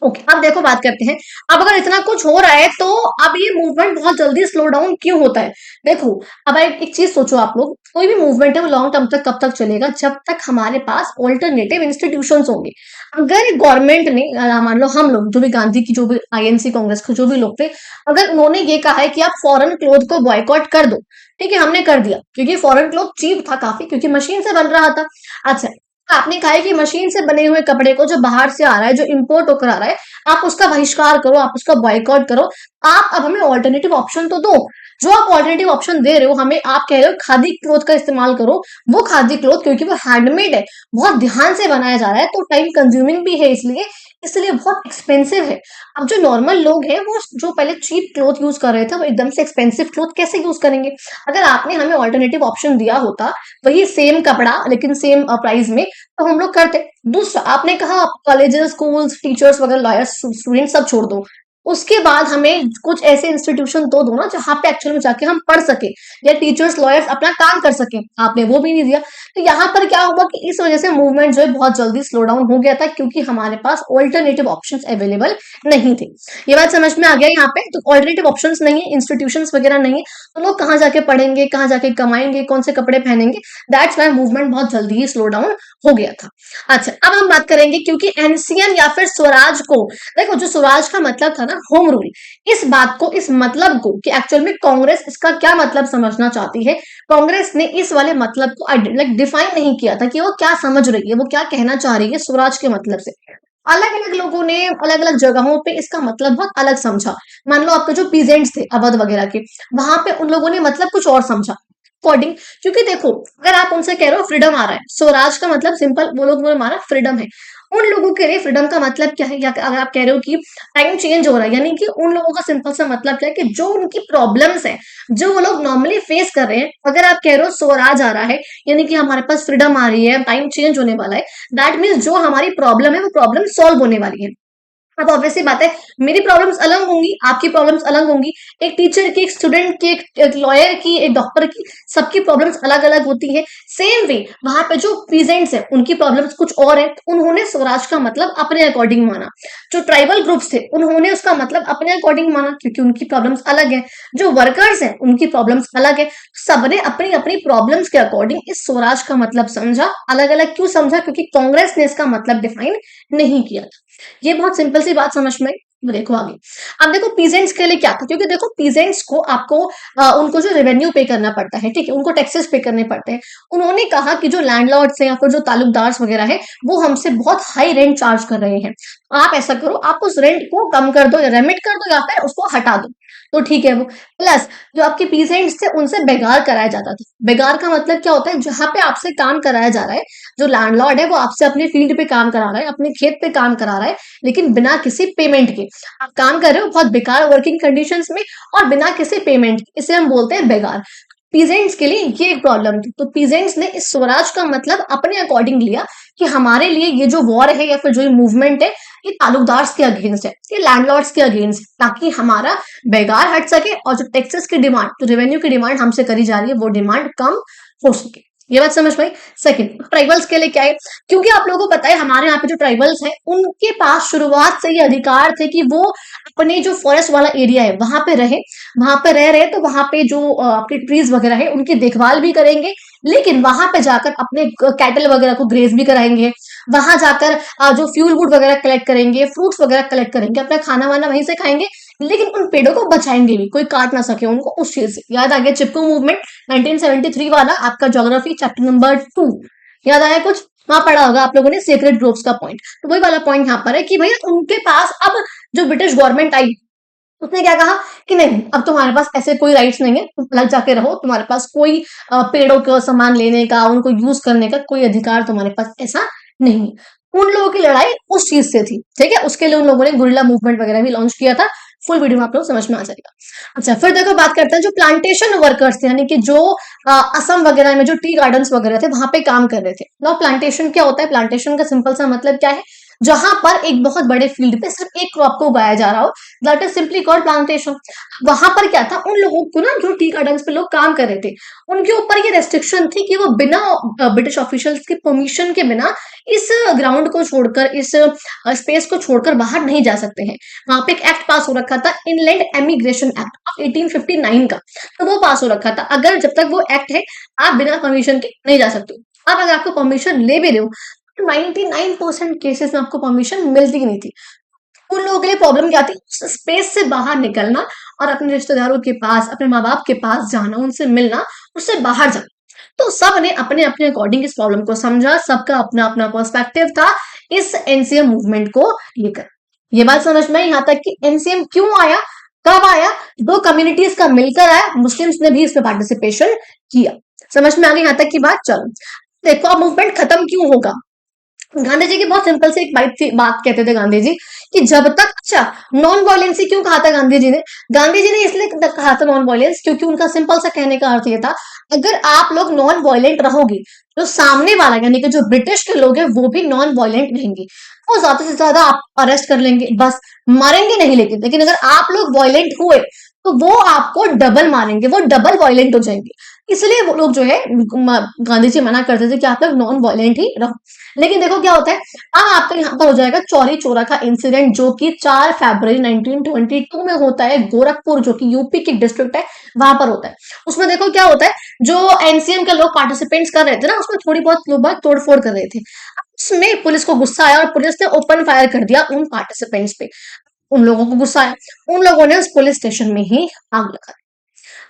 ओके, अब देखो बात करते हैं। अब अगर इतना कुछ हो रहा है तो अब ये मूवमेंट बहुत जल्दी स्लो डाउन क्यों होता है? देखो, अब एक चीज सोचो आप लोग, कोई भी मूवमेंट है वो लॉन्ग टर्म तक कब तक चलेगा? जब तक हमारे पास ऑल्टरनेटिव इंस्टीट्यूशंस होंगे। अगर गवर्नमेंट ने मान लो हम लोग जो भी गांधी की जो भी आईएनसी कांग्रेस के जो भी लोग थे, अगर उन्होंने ये कहा है कि आप फॉरेन क्लोथ को बॉयकॉट कर दो, ठीक है, हमने कर दिया क्योंकि फॉरेन क्लोथ चीप था काफी, क्योंकि मशीन से बन रहा था। अच्छा, आपने कहा है कि मशीन से बने हुए कपड़े को जो बाहर से आ रहा है, जो इंपोर्ट होकर आ रहा है, आप उसका बहिष्कार करो, आप उसका बॉयकॉट करो। आप अब हमें ऑल्टरनेटिव ऑप्शन तो दो। जो आप ऑल्टरनेटिव ऑप्शन दे रहे हो हमें, आप कह रहे हो खादी क्लोथ का इस्तेमाल करो। वो खादी क्लोथ क्योंकि वो हैंडमेड है, बहुत ध्यान से बनाया जा रहा है, तो टाइम कंज्यूमिंग भी है, इसलिए इसलिए बहुत एक्सपेंसिव है। अब जो नॉर्मल लोग हैं वो जो पहले चीप क्लोथ यूज कर रहे थे, वो एकदम से एक्सपेंसिव क्लोथ कैसे यूज करेंगे? अगर आपने हमें ऑल्टरनेटिव ऑप्शन दिया होता, वही सेम कपड़ा लेकिन सेम प्राइस में, तो हम लोग करते। दूसरा, आपने कहा कॉलेजेस, स्कूल्स, टीचर्स वगैरह, लॉयर्स, स्टूडेंट सब छोड़ दो। उसके बाद हमें कुछ ऐसे इंस्टीट्यूशन तो दो ना जहां पे एक्चुअल में जाके हम पढ़ सके या टीचर्स, लॉयर्स अपना काम कर सके। आपने वो भी नहीं दिया। तो यहाँ पर क्या हुआ कि इस वजह से मूवमेंट जो है बहुत जल्दी स्लो डाउन हो गया था, क्योंकि हमारे पास ऑल्टरनेटिव ऑप्शंस अवेलेबल नहीं थे। ये बात समझ में आ गया यहाँ पे? तो ऑल्टरनेटिव ऑप्शंस नहीं है, इंस्टीट्यूशंस वगैरह नहीं है, तो लोग कहाँ जाके पढ़ेंगे, कहाँ जाके कमाएंगे, कौन से कपड़े पहनेंगे? दैट्स वाई मूवमेंट बहुत जल्दी ही स्लो डाउन हो गया था। अच्छा, अब हम बात करेंगे क्योंकि एनसीएम या फिर स्वराज को, देखो जो स्वराज का मतलब था ना, होम रूल, इस बात को, इस मतलब को कि एक्चुअल में कांग्रेस इसका क्या मतलब समझना चाहती है, कांग्रेस ने इस वाले मतलब को लाइक डिफाइन नहीं किया था कि वो क्या समझ रही है, वो क्या कहना चाह रही है स्वराज के मतलब से। अलग अलग लोगों ने अलग अलग जगहों पे इसका मतलब बहुत अलग समझा। मान लो आपके जो पीजेंट्स थे अवध वगैरह के, वहां पे उन लोगों ने मतलब कुछ और समझा अकॉर्डिंग। क्योंकि देखो, अगर आप उनसे कह रहे हो फ्रीडम आ रहा है, स्वराज का मतलब सिंपल, वो लोग हमारा फ्रीडम है। उन लोगों के लिए फ्रीडम का मतलब क्या है? या अगर आप कह रहे हो कि टाइम चेंज हो रहा है, यानी कि उन लोगों का सिंपल सा मतलब क्या है कि जो उनकी प्रॉब्लम्स है, जो वो लोग नॉर्मली फेस कर रहे हैं, अगर आप कह रहे हो स्वराज आ रहा है, यानी कि हमारे पास फ्रीडम आ रही है, टाइम चेंज होने वाला है, दैट मीन्स जो हमारी प्रॉब्लम है वो प्रॉब्लम सॉल्व होने वाली है। अब ऑब्वियसली बात है, मेरी प्रॉब्लम्स अलग होंगी, आपकी प्रॉब्लम्स अलग होंगी, एक टीचर की, एक स्टूडेंट की, एक लॉयर की, एक डॉक्टर की, सबकी प्रॉब्लम्स अलग अलग होती है। सेम वे वहां पे जो पीजेंट्स है उनकी प्रॉब्लम्स कुछ और है, तो उन्होंने स्वराज का मतलब अपने अकॉर्डिंग माना। जो ट्राइबल ग्रुप्स थे उन्होंने उसका मतलब अपने अकॉर्डिंग माना, क्योंकि उनकी प्रॉब्लम्स अलग है। जो वर्कर्स हैं उनकी प्रॉब्लम्स अलग है। सबने अपनी अपनी प्रॉब्लम्स के अकॉर्डिंग इस स्वराज का मतलब समझा। अलग अलग क्यों समझा? क्योंकि कांग्रेस ने इसका मतलब डिफाइन नहीं किया था। ये बहुत सिंपल सी बात समझ में आई। देखो आगे, अब देखो पीजेंट्स के लिए क्या था, क्योंकि देखो पीजेंट्स को आपको उनको जो रेवेन्यू पे करना पड़ता है, ठीक है, उनको टैक्सेस पे करने पड़ते हैं। उन्होंने कहा कि जो लैंडलॉर्ड्स हैं या फिर जो तालुकदार वगैरह है, वो हमसे बहुत हाई रेंट चार्ज कर रहे हैं। आप ऐसा करो, आप उस रेंट को कम कर दो या रेमिट कर दो या फिर उसको हटा दो, तो ठीक है वो। प्लस जो आपके पीजेंट्स थे उनसे बेगार कराया जाता था। बेगार का मतलब क्या होता है? जहां पे आपसे काम कराया जा रहा है, जो लैंडलॉर्ड है वो आपसे अपने फील्ड पे काम करा रहा है, अपने खेत पे काम करा रहा है, लेकिन बिना किसी पेमेंट के आप काम कर रहे हो, बहुत बेकार वर्किंग कंडीशंस में और बिना किसी पेमेंट के, इसे हम बोलते हैं बेगार। पीजेंट्स के लिए ये एक प्रॉब्लम थी, तो पीजेंट्स ने इस स्वराज का मतलब अपने अकॉर्डिंग लिया कि हमारे लिए ये जो वॉर है या फिर जो ये मूवमेंट है, ये तालुकदार्स के अगेंस्ट है, ये लैंडलॉर्ड्स के अगेंस्ट है, ताकि हमारा बेगार हट सके और जो टैक्सेस की डिमांड, जो रेवेन्यू की डिमांड हमसे करी जा रही है, वो डिमांड कम हो सके। ये बात समझ में। सेकंड, ट्राइबल्स के लिए क्या है, क्योंकि आप लोगों को पता है हमारे यहाँ पे जो ट्राइबल्स हैं उनके पास शुरुआत से ये अधिकार थे कि वो अपने जो फॉरेस्ट वाला एरिया है वहां पे रहे, वहां पे रह रहे तो वहां पे जो आपके ट्रीज वगैरह है उनकी देखभाल भी करेंगे, लेकिन वहां पे जाकर अपने कैटल वगैरह को ग्रेज भी कराएंगे, वहां जाकर जो फ्यूल वुड वगैरह कलेक्ट करेंगे, फ्रूट्स वगैरह कलेक्ट करेंगे, अपना खाना वाना वहीं से खाएंगे, लेकिन उन पेड़ों को बचाएंगे भी, कोई काट ना सके उनको, उस चीज से। याद आ गया चिपको मूवमेंट 1973 वाला, आपका ज्योग्राफी चैप्टर नंबर 2, याद आया कुछ, वहां पढ़ा होगा आप लोगों ने सेक्रेड ग्रोव्स का पॉइंट। तो वही वाला पॉइंट यहाँ पर है कि भैया उनके पास अब जो ब्रिटिश गवर्नमेंट आई उसने क्या कहा कि नहीं, अब तुम्हारे पास ऐसे कोई राइट्स नहीं है, तुम अलग जाके रहो, तुम्हारे पास कोई पेड़ों का सामान लेने का, उनको यूज करने का कोई अधिकार तुम्हारे पास ऐसा नहीं है। उन लोगों की लड़ाई उस चीज से थी, ठीक है, उसके लिए उन लोगों ने गुरिल्ला मूवमेंट वगैरह भी लॉन्च किया था। फुल वीडियो में आप लोग समझ में आ जाएगा। अच्छा, फिर देखो बात करते हैं जो प्लांटेशन वर्कर्स थे, यानी कि जो असम वगैरह में जो टी गार्डन्स वगैरह थे वहां पे काम कर रहे थे। नाउ प्लांटेशन क्या होता है, प्लांटेशन का सिंपल सा मतलब क्या है, जहां पर एक बहुत बड़े फील्ड पे सिर्फ एक क्रॉप को उगाया जा रहा हो, that is simply called plantation. वहां पर क्या था, उन लोगों को ना, जो टी गार्डन्स पे लोग काम कर रहे थे, उनके ऊपर ये रेस्ट्रिक्शन थी कि वो बिना ब्रिटिश ऑफिशियल्स के परमिशन के बिना इस ग्राउंड को छोड़कर, इस स्पेस को छोड़कर बाहर नहीं जा सकते हैं। वहां पे एक एक्ट पास हो रखा था, इनलैंड एमिग्रेशन एक्ट ऑफ 1859 का, तो वो पास हो रखा था। अगर जब तक वो एक्ट है आप बिना परमिशन के नहीं जा सकते। अब अगर आपको परमिशन ले भी रहे हो, 99% केसेस में आपको परमिशन मिलती ही नहीं थी। उन लोगों के लिए प्रॉब्लम क्या थी, स्पेस से बाहर निकलना और अपने रिश्तेदारों के पास, अपने माँ बाप के पास जाना, उनसे मिलना, उससे बाहर जाना। तो सब ने अपने अपने अकॉर्डिंग इस प्रॉब्लम को समझा, सबका अपना अपना पर्सपेक्टिव था इस एनसीएम मूवमेंट को लेकर। ये बात समझ में आई यहाँ तक कि एनसीएम क्यों आया, कब आया, दो कम्युनिटीज का मिलकर आया, मुस्लिम्स ने भी इसमें पार्टिसिपेशन किया। समझ में आ गई यहाँ तक की बात। चलो देखो अब मूवमेंट खत्म क्यों होगा। गांधी जी की बहुत सिंपल से एक बात कहते थे गांधी जी कि जब तक, अच्छा, नॉन वायलेंस ही क्यों कहा था गांधी जी ने, गांधी जी ने इसलिए कहा था नॉन वायलेंस क्योंकि उनका सिंपल सा कहने का अर्थ ये था, अगर आप लोग नॉन वायलेंट रहोगे तो सामने वाला यानी कि जो ब्रिटिश के लोग हैं वो भी नॉन वायलेंट रहेंगे, वो ज्यादा से ज्यादा आप अरेस्ट कर लेंगे, बस मारेंगे नहीं, लेकिन अगर आप लोग वायलेंट हुए तो वो आपको डबल मारेंगे, वो डबल वायलेंट हो जाएंगे। इसलिए वो लोग जो है गांधी जी मना करते थे कि आप लोग नॉन वायलेंट ही रहो। लेकिन देखो क्या होता है, अब आपका यहाँ पर हो जाएगा चौरी चौरा का इंसिडेंट, जो कि 4 फरवरी 1922 में होता है, गोरखपुर जो कि यूपी की डिस्ट्रिक्ट है वहां पर होता है। उसमें देखो क्या होता है, जो एनसीएम के लोग पार्टिसिपेंट्स कर रहे थे ना, उसमें थोड़ी बहुत लोग बात तोड़फोड़ कर रहे थे। उसमें पुलिस को गुस्सा आया और पुलिस ने ओपन फायर कर दिया उन पार्टिसिपेंट्स पे। उन लोगों को गुस्सा आया, उन लोगों ने उस पुलिस स्टेशन में ही आग लगा दी।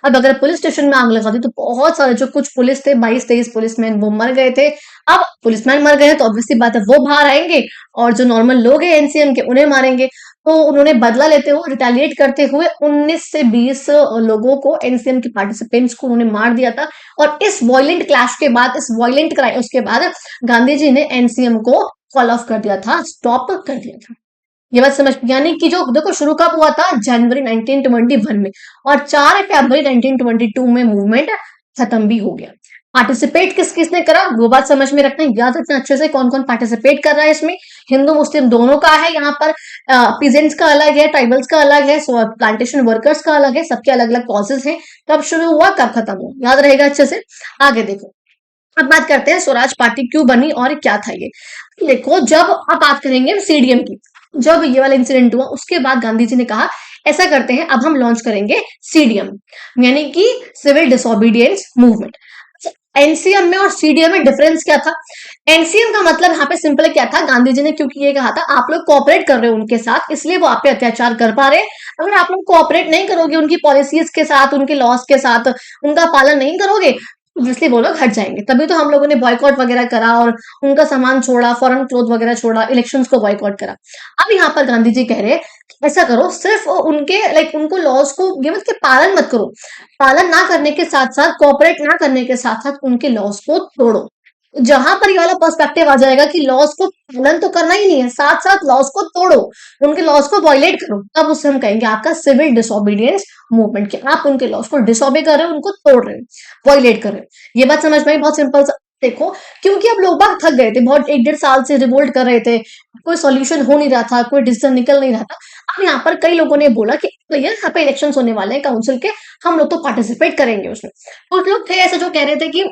अब अगर पुलिस स्टेशन में आग लगा दी तो बहुत सारे जो कुछ पुलिस थे, 22-23 पुलिसमैन, वो मर गए थे। अब पुलिसमैन मर गए हैं तो ऑब्वियसली बात है वो बाहर आएंगे और जो नॉर्मल लोग हैं एनसीएम के उन्हें मारेंगे। तो उन्होंने बदला लेते हुए, रिटेलिएट करते हुए 19 से 20 लोगों को, एनसीएम के पार्टिसिपेंट्स को उन्होंने मार दिया था। और इस वायलेंट क्लैश के बाद, इस वायलेंट क्राइम उसके बाद गांधी जी ने एनसीएम को कॉल ऑफ कर दिया था, स्टॉप कर दिया था। ये बात समझ, यानी कि जो देखो शुरू कब हुआ था, जनवरी 1921 में, और 4 फरवरी 1922 में मूवमेंट खत्म भी हो गया। पार्टिसिपेट किस किसने करा वो बात समझ में रखना, याद रखना अच्छे से कौन कौन पार्टिसिपेट कर रहा है इसमें। हिंदू मुस्लिम दोनों का है यहाँ पर, पीजेंट्स का अलग है, ट्राइबल्स का अलग है, प्लांटेशन वर्कर्स का अलग है, सबके अलग अलग कॉजेज हैं, कब शुरू हुआ कब खत्म हुआ, याद रहेगा अच्छे से। आगे देखो, अब बात करते हैं स्वराज पार्टी क्यों बनी और क्या था ये। देखो जब अब बात करेंगे सीडीएम की, जब ये वाला इंसिडेंट हुआ उसके बाद गांधी जी ने कहा ऐसा करते हैं, अब हम लॉन्च करेंगे सीडीएम, यानी कि सिविल डिसोबीडियंस मूवमेंट। एनसीएम में और सीडीएम में डिफरेंस क्या था, एनसीएम का मतलब यहाँ पे सिंपल क्या था, गांधी जी ने क्योंकि ये कहा था आप लोग कोऑपरेट कर रहे हो उनके साथ, इसलिए वो आप पे अत्याचार कर पा रहे हैं। अगर आप लोग कोऑपरेट नहीं करोगे उनकी पॉलिसीज के साथ, उनके लॉस के साथ, उनका पालन नहीं करोगे, ऑब्वियसली वो लोग हट जाएंगे। तभी तो हम लोगों ने बॉयकॉट वगैरह करा और उनका सामान छोड़ा, फॉरेन क्लोथ वगैरह छोड़ा, इलेक्शंस को बॉयकॉट करा। अब यहाँ पर गांधी जी कह रहे हैं ऐसा करो, सिर्फ उनके उनको लॉस को ये मत के पालन मत करो, पालन ना करने के साथ साथ, कोऑपरेट ना करने के साथ साथ उनके लॉस को तोड़ो। जहां पर ये वाला पर्सपेक्टिव आ जाएगा कि लॉस को पालन तो करना ही नहीं है, साथ साथ लॉस को तोड़ो, उनके लॉस को वायलेट करो, तब उससे हम कहेंगे आपका सिविल डिसोबीडियंस मूवमेंट, कि आप उनके लॉस को डिसोबे कर रहे हो, उनको तोड़ रहे हो, वायलेट कर रहे हो। ये बात समझ में आई, बहुत सिंपल सा। देखो क्योंकि अब लोग बाग थक गए थे, बहुत 1-1.5 साल से रिवोल्ट कर रहे थे, कोई सॉल्यूशन हो नहीं रहा था, कोई डिसीजन निकल नहीं रहा था। अब यहाँ पर कई लोगों ने बोला कि भैया यहाँ पे इलेक्शन होने वाले हैं काउंसिल के, हम लोग तो पार्टिसिपेट करेंगे उसमें। कुछ लोग थे ऐसे जो कह रहे थे कि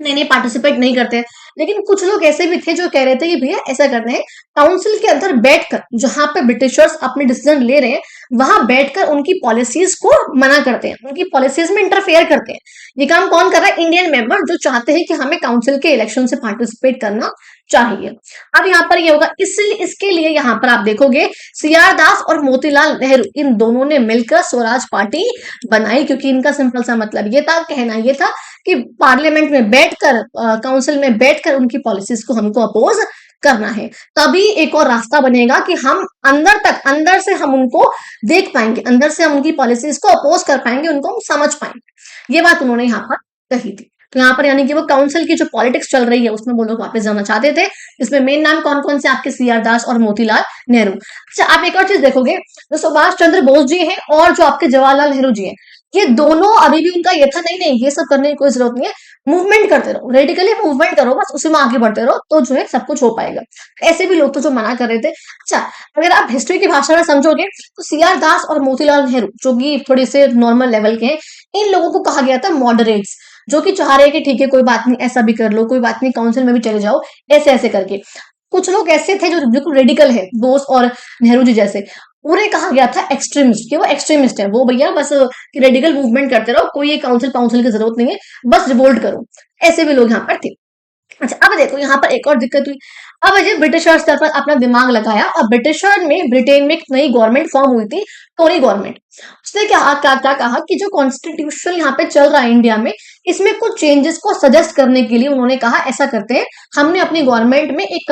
नहीं नहीं पार्टिसिपेट नहीं करते हैं। लेकिन कुछ लोग ऐसे भी थे जो कह रहे थे कि भैया ऐसा करते हैं, काउंसिल के अंदर बैठकर जहां पे ब्रिटिशर्स अपने डिसीजन ले रहे हैं वहां बैठकर उनकी पॉलिसीज को मना करते हैं, उनकी पॉलिसीज में इंटरफेयर करते हैं। ये काम कौन कर रहा है? इंडियन मेंबर जो चाहते हैं कि हमें काउंसिल के इलेक्शन से पार्टिसिपेट करना चाहिए। अब यहाँ पर ये होगा, इसलिए इसके लिए यहाँ पर आप देखोगे सीआर दास और मोतीलाल नेहरू इन दोनों ने मिलकर स्वराज पार्टी बनाई, क्योंकि इनका सिंपल सा मतलब ये था, कहना ये था कि पार्लियामेंट में बैठकर, काउंसिल में बैठकर उनकी पॉलिसीज को हमको अपोज करना है। तभी एक और रास्ता बनेगा कि हम अंदर से हम उनको देख पाएंगे, अंदर से हम उनकी पॉलिसीज को अपोज कर पाएंगे, उनको हम समझ पाएंगे। ये बात उन्होंने यहाँ पर कही थी। तो यहाँ पर यानी कि वो काउंसिल की जो पॉलिटिक्स चल रही है उसमें वो लोग वापस जाना चाहते थे। इसमें मेन नाम कौन कौन से आपके? सीआर दास और मोतीलाल नेहरू। अच्छा, आप एक और चीज देखोगे, जो सुभाष चंद्र बोस जी हैं और जो आपके जवाहरलाल नेहरू जी हैं, ये दोनों अभी भी उनका ये था, नहीं नहीं ये सब करने की कोई जरूरत नहीं है, मूवमेंट करते रहो, रेडिकली मूवमेंट करो, बस उसी में आगे बढ़ते रहो तो जो है सब कुछ हो पाएगा। ऐसे भी लोग तो जो मना कर रहे थे। अच्छा, अगर आप हिस्ट्री की भाषा में समझोगे तो सीआर दास और मोतीलाल नेहरू जो कि थोड़े से नॉर्मल लेवल के हैं, इन लोगों को कहा गया था मॉडरेट्स, जो कि चाह रहे हैं कि ठीक है कोई बात नहीं, ऐसा भी कर लो, कोई बात नहीं, काउंसिल में भी चले जाओ, ऐसे ऐसे करके। कुछ लोग ऐसे थे जो बिल्कुल रेडिकल है, बोस और नेहरू जी जैसे, उन्हें कहा गया था एक्सट्रीमिस्ट, कि वो एक्सट्रीमिस्ट है, वो भैया बस रेडिकल मूवमेंट करते रहो, कोई ये काउंसिल काउंसिल की जरूरत नहीं है, बस रिवोल्ट करो। ऐसे भी लोग यहाँ पर थे। अच्छा, अब देखो यहाँ पर एक और दिक्कत हुई। अब अजय ब्रिटिशर्स ने अपना दिमाग लगाया और ब्रिटेन में एक नई गवर्नमेंट फॉर्म हुई थी, टोरी गवर्नमेंट। उसने क्या कहा कि जो कॉन्स्टिट्यूशन यहाँ पे चल रहा है इंडिया में, इसमें कुछ चेंजेस को सजेस्ट करने के लिए उन्होंने कहा ऐसा करते हैं, हमने अपनी गवर्नमेंट में एक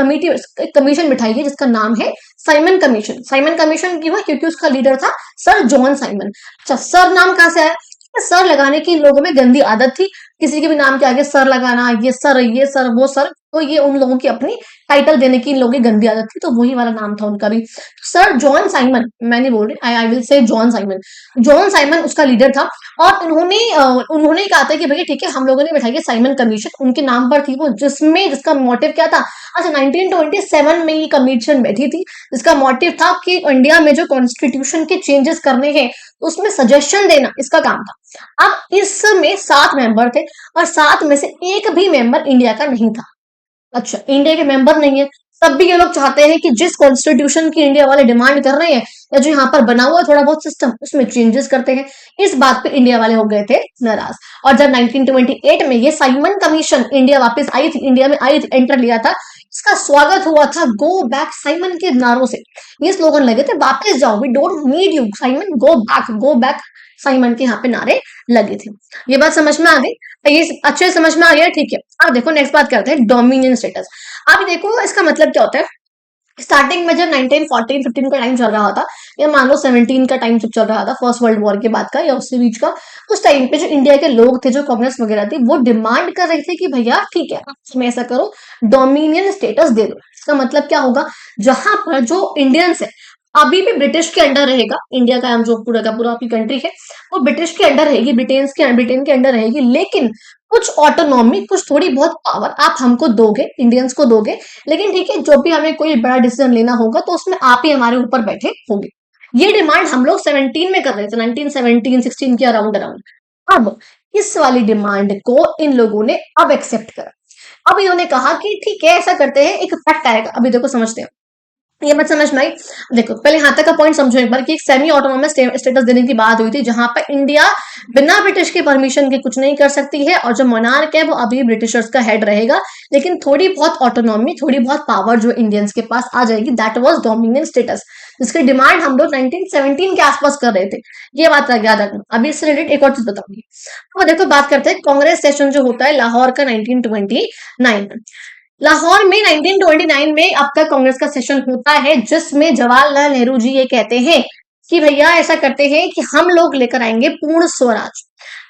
कमीशन बिठाई है जिसका नाम है साइमन कमीशन। साइमन कमीशन क्यों है? क्योंकि उसका लीडर था सर जॉन साइमन। अच्छा, सर नाम कहां से आया? सर लगाने की इन लोगों में गंदी आदत थी, किसी के भी नाम के आगे सर लगाना, ये सर वो सर, तो ये उन लोगों की अपनी टाइटल देने की इन लोगों की गंदी आदत थी, तो वही वाला नाम था उनका भी। सर जॉन साइमन, मैं नहीं बोल रही, I will say John Simon. John Simon उसका लीडर था और उन्होंने कहा था कि भैया ठीक है, हम लोगों ने बैठाई है साइमन कमीशन, उनके नाम पर थी वो, जिसका मोटिव क्या था? अच्छा, 1927 में ये कमीशन बैठी थी, जिसका मोटिव था कि इंडिया में जो कॉन्स्टिट्यूशन के चेंजेस करने हैं उसमें सजेशन देना, इसका काम था। अब इसमें 7 मेंबर थे और 7 में से एक भी मेंबर इंडिया का नहीं था। अच्छा, इंडिया के मेंबर नहीं है, तब भी ये लोग चाहते हैं कि जिस कॉन्स्टिट्यूशन की इंडिया वाले डिमांड कर रहे हैं, या जो यहाँ पर बना हुआ है थोड़ा बहुत सिस्टम, उसमें चेंजेस करते हैं। इस बात पे इंडिया वाले हो गए थे नाराज। और जब 1928 में ये साइमन कमीशन इंडिया वापस आई थी, इंडिया में आई थी, एंटर लिया था, इसका स्वागत हुआ था गो बैक साइमन के नारों से। ये स्लोगन लगे थे, वापस जाओ, we don't need you Simon, go back Simon के यहाँ पे नारे लगे थे। ये बात समझ में आ गई? ये अच्छे से समझ में आ गया, ठीक है। अब देखो नेक्स्ट बात करते हैं डोमिनियन स्टेटस। अब देखो इसका मतलब क्या होता है। स्टार्टिंग में जब 1914-15 का टाइम चल रहा था, या मान लो 17 का टाइम जब चल रहा था, फर्स्ट वर्ल्ड वॉर के बाद का या उससे बीच का, उस टाइम पे जो इंडिया के लोग थे, जो कांग्रेस वगैरह थी, वो डिमांड कर रहे थे कि भैया ठीक है, आप हमें ऐसा करो, डोमिनियन स्टेटस दे दो। इसका मतलब क्या होगा? जहां पर जो इंडियंस है अभी भी ब्रिटिश के अंडर रहेगा, इंडिया का जो पूरा का पूरा आपकी कंट्री है वो ब्रिटिश के अंडर रहेगी, ब्रिटेन के अंडर रहेगी, लेकिन कुछ ऑटोनॉमी, कुछ थोड़ी बहुत पावर आप हमको दोगे, इंडियंस को दोगे, लेकिन ठीक है, जो भी हमें कोई बड़ा डिसीजन लेना होगा तो उसमें आप ही हमारे ऊपर बैठे होंगे। ये डिमांड हम लोग 17 में कर रहे थे, 1917-16 के अराउंड अराउंड। अब इस वाली डिमांड को इन लोगों ने अब एक्सेप्ट करा। अब इन्होंने कहा कि ठीक है, ऐसा करते हैं, एक फैक्ट आएगा, अभी देखो समझते हैं। ये मत समझ में आई? देखो पहले यहाँ तक का पॉइंट समझो एक बार, कि एक सेमी ऑटोनोमस स्टेटस देने की बात हुई थी, जहां पर इंडिया बिना ब्रिटिश के परमिशन के कुछ नहीं कर सकती है, और जो मोनार्क है वो अभी ब्रिटिशर्स का हेड रहेगा, लेकिन थोड़ी बहुत ऑटोनॉमी, थोड़ी बहुत पावर जो इंडियंस के पास आ जाएगी। दैट वाज डोमिनियन स्टेटस, जिसकी डिमांड हम लोग 1917 के आसपास कर रहे थे। ये बात याद रखना। अभी इससे रिलेटेड एक और चीज बताऊंगी। तो देखो बात करते हैं कांग्रेस सेशन जो होता है लाहौर का 1929 में। लाहौर में 1929 में आपका कांग्रेस का सेशन होता है, जिसमें जवाहरलाल नेहरू जी ये कहते हैं कि भैया ऐसा करते हैं कि हम लोग लेकर आएंगे पूर्ण स्वराज।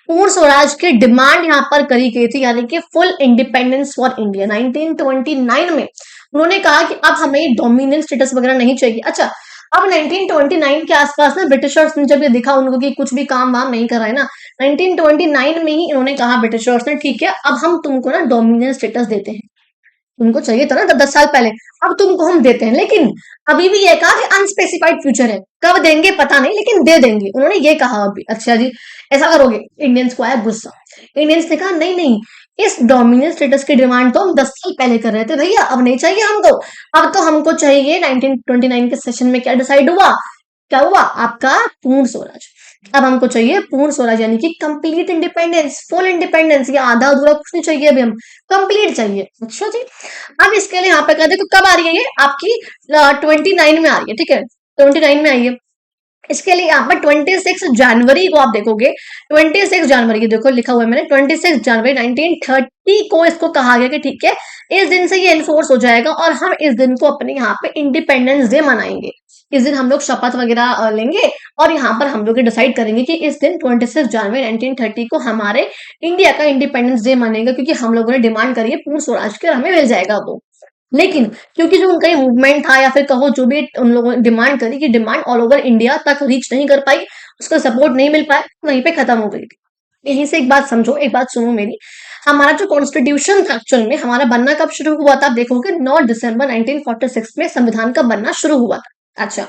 पूर्ण स्वराज की डिमांड यहाँ पर करी गई थी, यानी कि फुल इंडिपेंडेंस फॉर इंडिया। 1929 में उन्होंने कहा कि अब हमें डोमिनियन स्टेटस वगैरह नहीं चाहिए। अच्छा, अब 1929 के आसपास ना ब्रिटिशर्स ने जब ये देखा उनको कि कुछ भी काम वाम नहीं कर रहा है ना, 1929 में ही इन्होंने कहा ब्रिटिशर्स ने, ठीक है अब हम तुमको ना डोमिनियन स्टेटस देते हैं। उनको चाहिए था ना 10 साल पहले, अब तुमको हम देते हैं, लेकिन अभी भी ये कहा कि अनस्पेसिफाइड फ्यूचर है, कब देंगे पता नहीं, लेकिन दे देंगे, उन्होंने ये कहा अभी। अच्छा जी, ऐसा करोगे? इंडियंस को आया गुस्सा। इंडियंस ने कहा नहीं नहीं, इस डोमिनेंट स्टेटस की डिमांड तो हम 10 साल पहले कर रहे थे भैया, अब नहीं चाहिए हमको। अब तो हमको चाहिए 1929 के सेशन में क्या डिसाइड हुआ, क्या हुआ आपका पूर्ण स्वराज। अब हमको चाहिए पूर्ण स्वराज यानी कि कंप्लीट इंडिपेंडेंस, फुल इंडिपेंडेंस, या आधा अधूरा कुछ नहीं चाहिए, अभी हम कंप्लीट चाहिए। अच्छा जी, अब इसके लिए यहाँ पे कहते हैं, तो कब आ रही है ये आपकी 29 में आ रही है, ठीक है 29 में आई है। इसके लिए यहाँ पर 26 जनवरी को आप देखोगे, 26 जनवरी ये देखो लिखा हुआ है मैंने, 26 जनवरी 1930 को इसको कहा गया कि ठीक है इस दिन से ये इन्फोर्स हो जाएगा और हम इस दिन को अपने यहाँ पे इंडिपेंडेंस डे मनाएंगे। इस दिन हम लोग शपथ वगैरह लेंगे और यहाँ पर हम लोग डिसाइड करेंगे कि इस दिन 26 जनवरी 1930 को हमारे इंडिया का इंडिपेंडेंस डे मनेगा, क्योंकि हम लोगों ने डिमांड करी है पूर्ण स्वराज के, हमें मिल जाएगा वो। लेकिन क्योंकि जो उनका ये मूवमेंट था या फिर कहो जो भी उन लोगों ने डिमांड करी कि डिमांड ऑल ओवर इंडिया तक रीच नहीं कर पाई, उसका सपोर्ट नहीं मिल पाया, वहीं पे खत्म हो गई थी। यहीं से एक बात समझो, एक बात सुनो मेरी, हमारा जो कॉन्स्टिट्यूशन था एक्चुअल में हमारा बनना कब शुरू हुआ था, आप देखोगे 9 दिसंबर 1946 में संविधान का बनना शुरू हुआ था। अच्छा,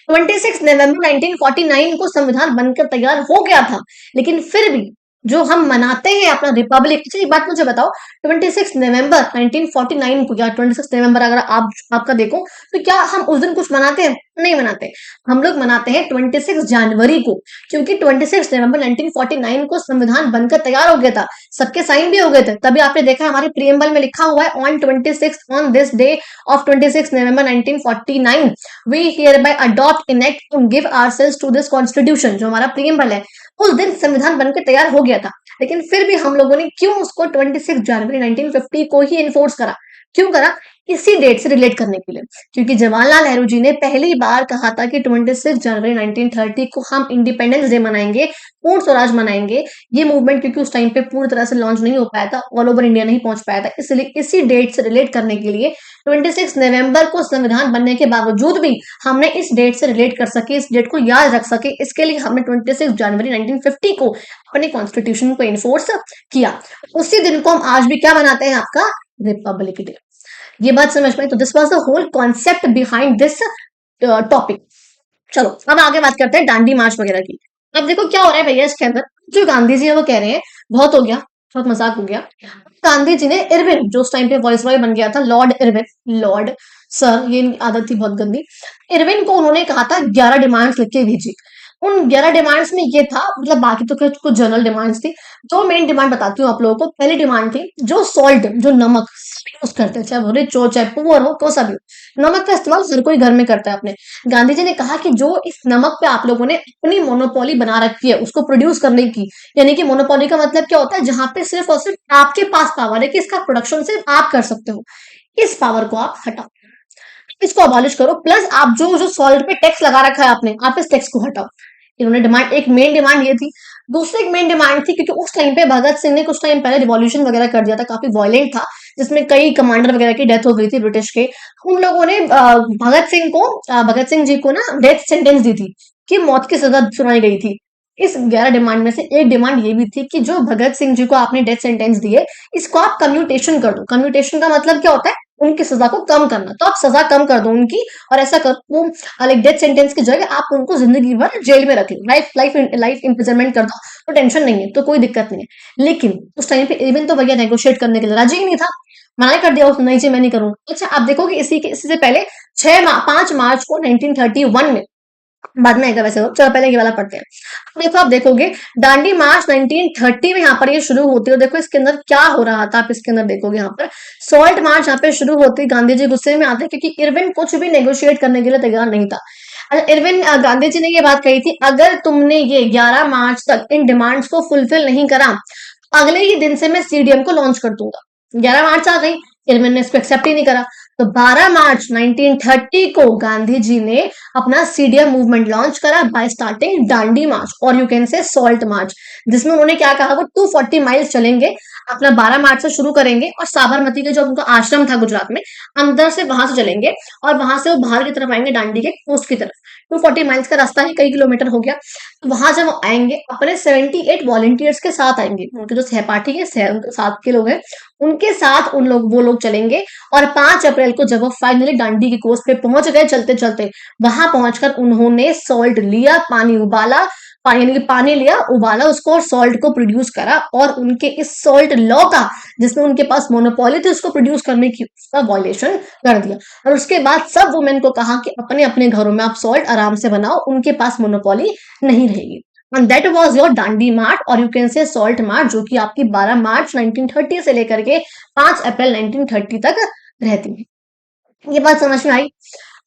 26 नवंबर 1949 को संविधान बनकर तैयार हो गया था, लेकिन फिर भी जो हम मनाते हैं अपना रिपब्लिक, अच्छा एक बात मुझे बताओ, 26 नवंबर 1949 को या 26 नवंबर अगर आप आपका देखो तो क्या हम उस दिन कुछ मनाते हैं, नहीं मनाते। हम लोग मनाते हैं 26 जनवरी को, क्योंकि 26 नवंबर 1949 को संविधान बनकर तैयार हो गया था, सबके साइन भी हो गए थे। तभी आपने देखा हमारे प्रियम्बल में लिखा हुआ है on this day of 26 November 1949 we hereby adopt enact to give ourselves to this constitution. जो हमारा प्रियम्बल है उस दिन संविधान बनकर तैयार हो गया था, लेकिन फिर भी हम लोगों ने क्यों उसको 26 जनवरी 1950 को ही इन्फोर्स करा, क्यों करा, इसी डेट से रिलेट करने के लिए, क्योंकि जवाहरलाल नेहरू जी ने पहली बार कहा था कि 26 जनवरी 1930 को हम इंडिपेंडेंस डे मनाएंगे, पूर्ण स्वराज मनाएंगे। ये मूवमेंट क्योंकि उस टाइम पे पूरी तरह से लॉन्च नहीं हो पाया था, ऑल ओवर इंडिया नहीं पहुंच पाया था, इसलिए इसी डेट से रिलेट करने के लिए 26 नवंबर को संविधान बनने के बावजूद भी हमने इस डेट से रिलेट कर सके, इस डेट को याद रख सके, इसके लिए हमने 26 जनवरी 1950 को अपने कॉन्स्टिट्यूशन को इन्फोर्स किया। उसी दिन को हम आज भी क्या बनाते हैं, आपका रिपब्लिक डे। ये बात समझ में, तो this was the whole concept behind this topic. चलो अब आगे बात करते हैं डांडी मार्च वगैरह की। अब देखो क्या हो रहा है भैया इसके अंदर, जो गांधी जी है वो कह रहे हैं बहुत हो गया, बहुत मजाक हो गया। गांधी जी ने इरविन, जो उस टाइम पे वॉइस रॉय बन गया था, लॉर्ड इरविन, लॉर्ड सर ये आदत थी बहुत गंदी, इरविन को उन्होंने कहा था 11 डिमांड्स लिख के भेजी। उन 11 डिमांड्स में ये था, मतलब बाकी तो कुछ जनरल डिमांड्स थी, जो मेन डिमांड बताती हूँ आप लोगों को। पहली डिमांड थी जो सॉल्ट, जो नमक यूज करते हैं, चाहे वो रिच हो चाहे पुअर हो, कोई सा भी हो, नमक का इस्तेमाल हर कोई घर में करता है अपने। गांधी जी ने कहा कि जो इस नमक पे आप लोगों ने अपनी मोनोपोली बना रखी है उसको प्रोड्यूस करने की, यानी कि मोनोपोली का मतलब क्या होता है, जहां पे सिर्फ और सिर्फ आपके पास पावर है कि इसका प्रोडक्शन सिर्फ आप कर सकते हो, इस पावर को आप हटाओ, इसको अबॉलिश करो। प्लस आप जो जो सॉल्ट पे टैक्स लगा रखा है आपने, आप इस टैक्स को हटाओ। इन्होंने डिमांड, एक मेन डिमांड ये थी। दूसरी एक मेन डिमांड थी, क्योंकि उस टाइम पे भगत सिंह ने कुछ टाइम पहले रिवॉल्यूशन वगैरह कर दिया था, काफी वायलेंट था, जिसमें कई कमांडर वगैरह की डेथ हो गई थी ब्रिटिश के। उन लोगों ने भगत सिंह जी को ना डेथ सेंटेंस दी थी, कि मौत की सजा सुनाई गई थी। इस 11 डिमांड में से एक डिमांड ये भी थी कि जो भगत सिंह जी को आपने डेथ सेंटेंस दिए, इसको आप कम्यूटेशन कर दो। कम्यूटेशन का मतलब क्या होता है, उनकी सजा को कम करना, तो आप सजा कम कर दो उनकी, और ऐसा कर वो लाइक डेथ सेंटेंस की जगह आप उनको जिंदगी भर जेल में रख लो, लाइफ लाइफ लाइफ इम्प्रिजनमेंट कर दो, तो टेंशन नहीं है, तो कोई दिक्कत नहीं है। लेकिन उस टाइम पे इवन तो भैया नेगोशिएट करने के लिए राजी ही नहीं था, मना कर दिया उसने, नहीं जी मैं नहीं करूंगा। अच्छा आप देखोगे इसी से पहले 5 मार्च को 1931 में, बाद में आएगा वैसे, चलो पहले ये वाला पढ़ते हैं। देखो आप देखोगे दांडी मार्च 1930 में यहाँ पर ये शुरू होती है। देखो इसके अंदर क्या हो रहा था, आप इसके अंदर देखोगे यहाँ पर सॉल्ट मार्च यहाँ पे शुरू होती है। गांधी जी गुस्से में आते हैं क्योंकि इरविन कुछ भी नेगोशिएट करने के लिए तैयार नहीं था। इरविन गांधी जी ने ये बात कही थी, अगर तुमने ये 11 मार्च तक इन डिमांड्स को फुलफिल नहीं करा, अगले ही दिन से मैं सीडीएम को लॉन्च कर दूंगा। 11 मार्च आ गई, इरविन ने इसको एक्सेप्ट ही नहीं करा, तो 12 मार्च 1930 को गांधी जी ने अपना सीडीएम मूवमेंट लॉन्च करा बाय स्टार्टिंग डांडी मार्च, और यू कैन से सॉल्ट मार्च, जिसमें उन्होंने क्या कहा, वो 240 माइल्स चलेंगे। अपना 12 मार्च से शुरू करेंगे और साबरमती के जो उनका आश्रम था गुजरात में, अंदर से वहां से चलेंगे और वहां से वो बाहर की तरफ आएंगे, दांडी के कोस्ट की तरफ। 240 माइल्स का रास्ता है, कई किलोमीटर हो गया। तो वहां जब वो आएंगे अपने 78 वॉलंटियर्स के साथ आएंगे, उनके जो सहपाठी है, उनके साथ के लोग हैं, उनके साथ वो लोग चलेंगे। और 5 अप्रैल को जब वो फाइनली दांडी की कोस्ट पे पहुंच गए चलते चलते, वहां पहुंचकर उन्होंने सॉल्ट लिया, पानी उबाला, यानी कि पानी लिया, उबाला उसको और सॉल्ट को प्रोड्यूस करा, और उनके इस सॉल्ट लॉ का जिसमें उनके पास मोनोपोली थी उसको प्रोड्यूस करने की, उसका वायलेशन कर दिया। और उसके बाद सब वुमेन को कहा कि अपने अपने घरों में आप सॉल्ट आराम से बनाओ, उनके पास मोनोपोली नहीं रहेगी। And that was your Dandi march, और you can say salt march, जो कि आपकी 12 मार्च 1930 से लेकर के 5 अप्रैल 1930 तक रहती है। ये बात समझ में आई?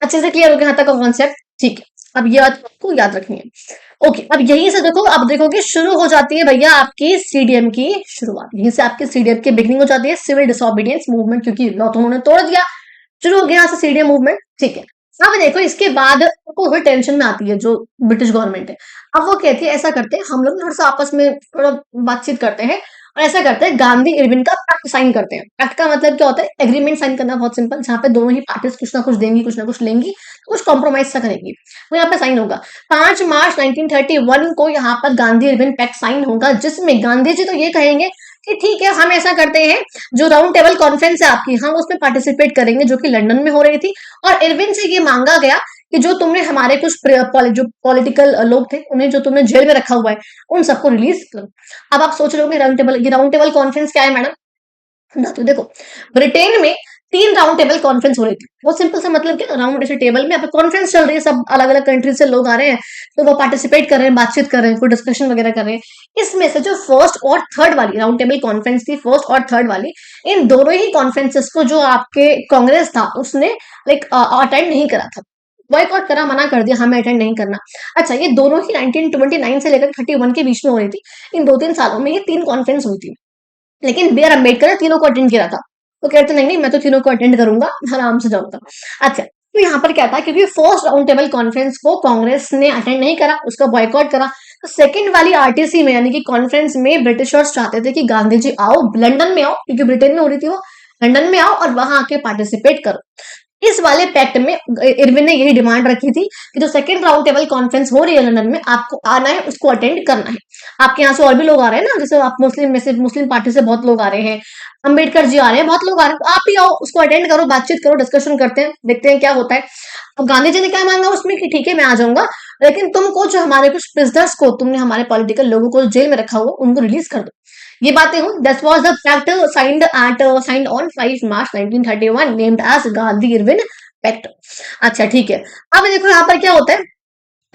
अच्छे से क्लियर हो गया यहाँ तक का कॉन्सेप्ट? ठीक है, अब ये बात आपको याद रखनी है। ओके, अब यहीं से देखो, अब देखोगे शुरू हो जाती है भैया आपकी सीडीएम की शुरुआत। यहीं से आपकी सीडीएम की बिगनिंग हो जाती है, सिविल डिसोबीडियंस मूवमेंट, क्योंकि लॉ तो उन्होंने तोड़ दिया, शुरू हो गया यहाँ से सीडीएम मूवमेंट। ठीक है, अब देखो इसके बाद को टेंशन में आती है जो ब्रिटिश गवर्नमेंट है। अब वो कहती है ऐसा करते हैं हम लोग थोड़ा सा आपस में थोड़ा बातचीत करते हैं, और ऐसा करते हैं गांधी इरविन का पैक्ट साइन करते हैं। पैक्ट का मतलब क्या होता है? एग्रीमेंट साइन करना, बहुत सिंपल, जहाँ पे दोनों ही पार्टीज कुछ ना कुछ देंगी, कुछ ना कुछ लेंगी, तो कुछ कॉम्प्रोमाइज सा करेंगी, वो यहाँ पे साइन होगा। 5 मार्च 1931 को यहाँ पर गांधी इरविन पैक्ट साइन होगा, जिसमें गांधी जी तो ये कहेंगे कि ठीक है हम ऐसा करते हैं, जो राउंड टेबल कॉन्फ्रेंस है आपकी, हम उसमें पार्टिसिपेट करेंगे, जो कि लंदन में हो रही थी। और इरविन से ये मांगा गया कि जो तुमने हमारे कुछ जो पॉलिटिकल लोग थे, उन्हें जो तुमने जेल में रखा हुआ है, उन सबको रिलीज करो। अब आप सोच रहे हो राउंड टेबल कॉन्फ्रेंस क्या है मैडम? ना, तो देखो ब्रिटेन में 3 राउंड टेबल कॉन्फ्रेंस हो रही थी। बहुत सिंपल सा मतलब क्या, राउंड ऐसे टेबल में कॉन्फ्रेंस चल रही है, सब अलग अलग कंट्री से लोग आ रहे हैं, तो वो पार्टिसिपेट कर रहे हैं, बातचीत कर रहे हैं, कोई डिस्कशन वगैरह कर रहे हैं। इसमें से जो फर्स्ट और थर्ड वाली राउंड टेबल कॉन्फ्रेंस थी, फर्स्ट और थर्ड वाली, इन दोनों ही कॉन्फ्रेंसेस को जो आपके कांग्रेस था उसने लाइक अटेंड नहीं करा था, बॉयकॉट करा, मना कर दिया, हमें अटेंड नहीं करना। अच्छा, ये दोनों ही 1929 से लेकर 31 के बीच में हो रही थी। इन 2-3 सालों में ये 3 कॉन्फ्रेंस हुई थी, लेकिन बी आर अम्बेडकर ने तीनों को अटेंड किया था। तो कहते नहीं नहीं, मैं तो तीनों को अटेंड करूंगा, आराम से जाऊंगा। अच्छा, तो यहाँ पर क्या था, क्योंकि फर्स्ट राउंड टेबल कॉन्फ्रेंस को कांग्रेस ने अटेंड नहीं करा, उसका बॉयकॉट करा, तो सेकंड वाली आरटीसी में यानी कि कॉन्फ्रेंस में ब्रिटिशर्स चाहते थे कि गांधी जी आओ, लंदन में आओ, क्योंकि ब्रिटेन में हो रही थी वो, लंदन में आओ और वहां आके पार्टिसिपेट करो। इस वाले पैक्ट में इरविन ने यही डिमांड रखी थी कि जो सेकंड राउंड टेबल कॉन्फ्रेंस हो रही है लंदन में, आपको आना है, उसको अटेंड करना है। आपके यहाँ से और भी लोग आ रहे हैं ना, जैसे आप मुस्लिम में से, मुस्लिम पार्टी से बहुत लोग आ रहे हैं, अंबेडकर जी आ रहे हैं, बहुत लोग आ रहे हैं, तो आप भी आओ, उसको अटेंड करो, बातचीत करो, डिस्कशन करते हैं, देखते हैं क्या होता है। अब गांधी जी ने क्या मांगा उसमें कि ठीक है मैं आ जाऊंगा, लेकिन तुमको जो हमारे कुछ प्रिजनर्स को, तुमने हमारे पॉलिटिकल लोगों को जेल में रखा हुआ, उनको रिलीज कर दो। ये बातें हुई। That was the pact signed on 5 March 1931 named as Gandhi Irwin pact. अच्छा ठीक है, अब देखो यहाँ पर क्या होता है,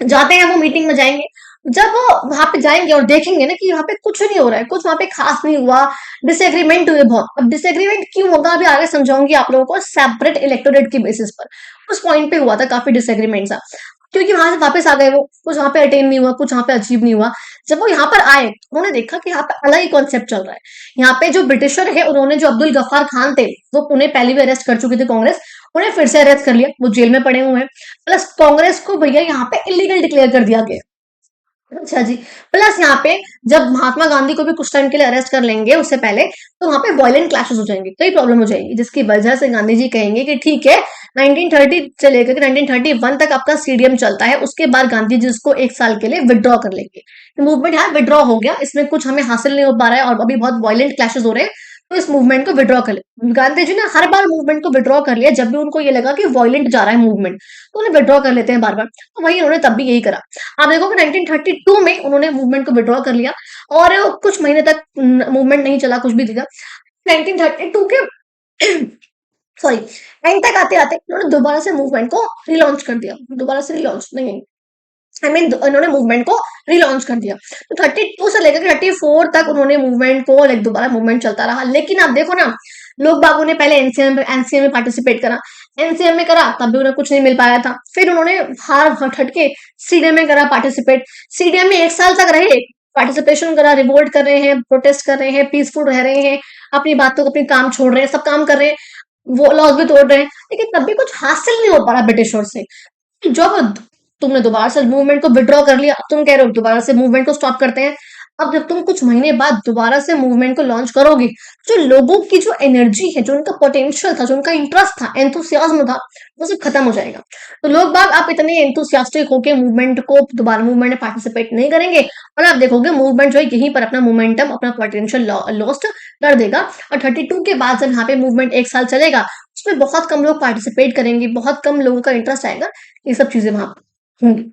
जाते हैं वो मीटिंग में जाएंगे, जब वो वहां पे जाएंगे और देखेंगे ना कि यहाँ पे कुछ नहीं हो रहा है, कुछ वहां पे खास नहीं हुआ, डिसएग्रीमेंट हुए बहुत। अब डिसएग्रीमेंट क्यों होगा अभी आगे समझाऊंगी आप लोगों को, सेपरेट इलेक्टोरेट की बेसिस पर उस पॉइंट पे हुआ था काफी डिसएग्रीमेंट था, क्योंकि वहां से वापस आ गए वो, कुछ वहां पे अटेंड नहीं हुआ, कुछ वहां पे अचीव नहीं हुआ। जब वो यहाँ पर आए उन्होंने देखा कि यहाँ पे अलग ही कॉन्सेप्ट चल रहा है। यहाँ पे जो ब्रिटिशर है उन्होंने, जो अब्दुल गफ्फार खान थे, वो उन्हें पहले भी अरेस्ट कर चुकी थी कांग्रेस, उन्हें फिर से अरेस्ट कर लिया, वो जेल में पड़े हुए हैं। प्लस कांग्रेस को भैया यहाँ पे इलीगल डिक्लेयर कर दिया गया। अच्छा जी, प्लस यहाँ पे जब महात्मा गांधी को भी कुछ टाइम के लिए अरेस्ट कर लेंगे उससे पहले, तो वहां पे वायलेंट क्लैशेस हो जाएंगे, कई प्रॉब्लम हो जाएगी, जिसकी वजह से गांधी जी कहेंगे कि ठीक है 1930 से लेकर के 1931 तक आपका सीडीएम चलता है, उसके बाद गांधी जी इसको 1 साल के लिए विड्रॉ कर लेंगे। मूवमेंट है विड्रॉ हो गया, इसमें कुछ हमें हासिल नहीं हो पा रहा है और अभी बहुत वायलेंट क्लैशेस हो रहे हैं, तो इस मूवमेंट को विड्रॉ कर ले। गांधी जी ने हर बार मूवमेंट को विड्रॉ कर लिया जब भी उनको ये लगा कि वायलेंट जा रहा है मूवमेंट, तो उन्हें विड्रॉ कर लेते हैं बार बार, तो वही उन्होंने तब भी यही करा। आप देखोगे 1932 में उन्होंने मूवमेंट को विड्रॉ कर लिया और कुछ महीने तक मूवमेंट नहीं चला, कुछ भी दिखा। 1932 के सॉरी एंड तक आते आते उन्होंने दोबारा से मूवमेंट को रिलॉन्च कर दिया, दोबारा से रिलॉन्च नहीं, उन्होंने मूवमेंट को रिलॉन्च कर दिया। तो 32 से लेकर 34 तक उन्होंने मूवमेंट को लाइक दोबारा मूवमेंट चलता रहा। लेकिन आप देखो ना, लोग बागों ने पहले एनसीएम में पार्टिसिपेट करा, एनसीएम में करा तब भी उन्हें कुछ नहीं मिल पाया था, फिर उन्होंने हार हट के सीडीएम में करा पार्टिसिपेट, सीडीएम में 1 साल तक रहे, पार्टिसिपेशन करा, रिवोल्ट कर रहे हैं, प्रोटेस्ट कर रहे हैं, पीसफुल रह रहे हैं, अपनी बातों को, अपनी काम छोड़ रहे हैं, सब काम कर रहे हैं, वो लॉज भी तोड़ रहे हैं, लेकिन तब भी कुछ हासिल नहीं हो पा रहा ब्रिटिशर से। जब तुमने दोबारा से मूवमेंट को विड्रॉ कर लिया, अब तुम कह रहे हो दोबारा से मूवमेंट को स्टॉप करते हैं। अब जब तुम कुछ महीने बाद दोबारा से मूवमेंट को लॉन्च करोगे, जो लोगों की जो एनर्जी है, जो उनका पोटेंशियल था, जो उनका इंटरेस्ट था, एंथुसियाज्म था, वो सब खत्म हो जाएगा। तो लोग बाग आप इतने एंथुसियास्टिक होके मूवमेंट को दोबारा मूवमेंट में पार्टिसिपेट नहीं करेंगे, और आप देखोगे मूवमेंट जो है यहीं पर अपना मोमेंटम, अपना पोटेंशियल लॉस्ट कर देगा। और 32 के बाद जब यहाँ पे मूवमेंट 1 साल चलेगा, उसमें बहुत कम लोग पार्टिसिपेट करेंगे, बहुत कम लोगों का इंटरेस्ट आएगा, ये सब चीजें वहां होंगी।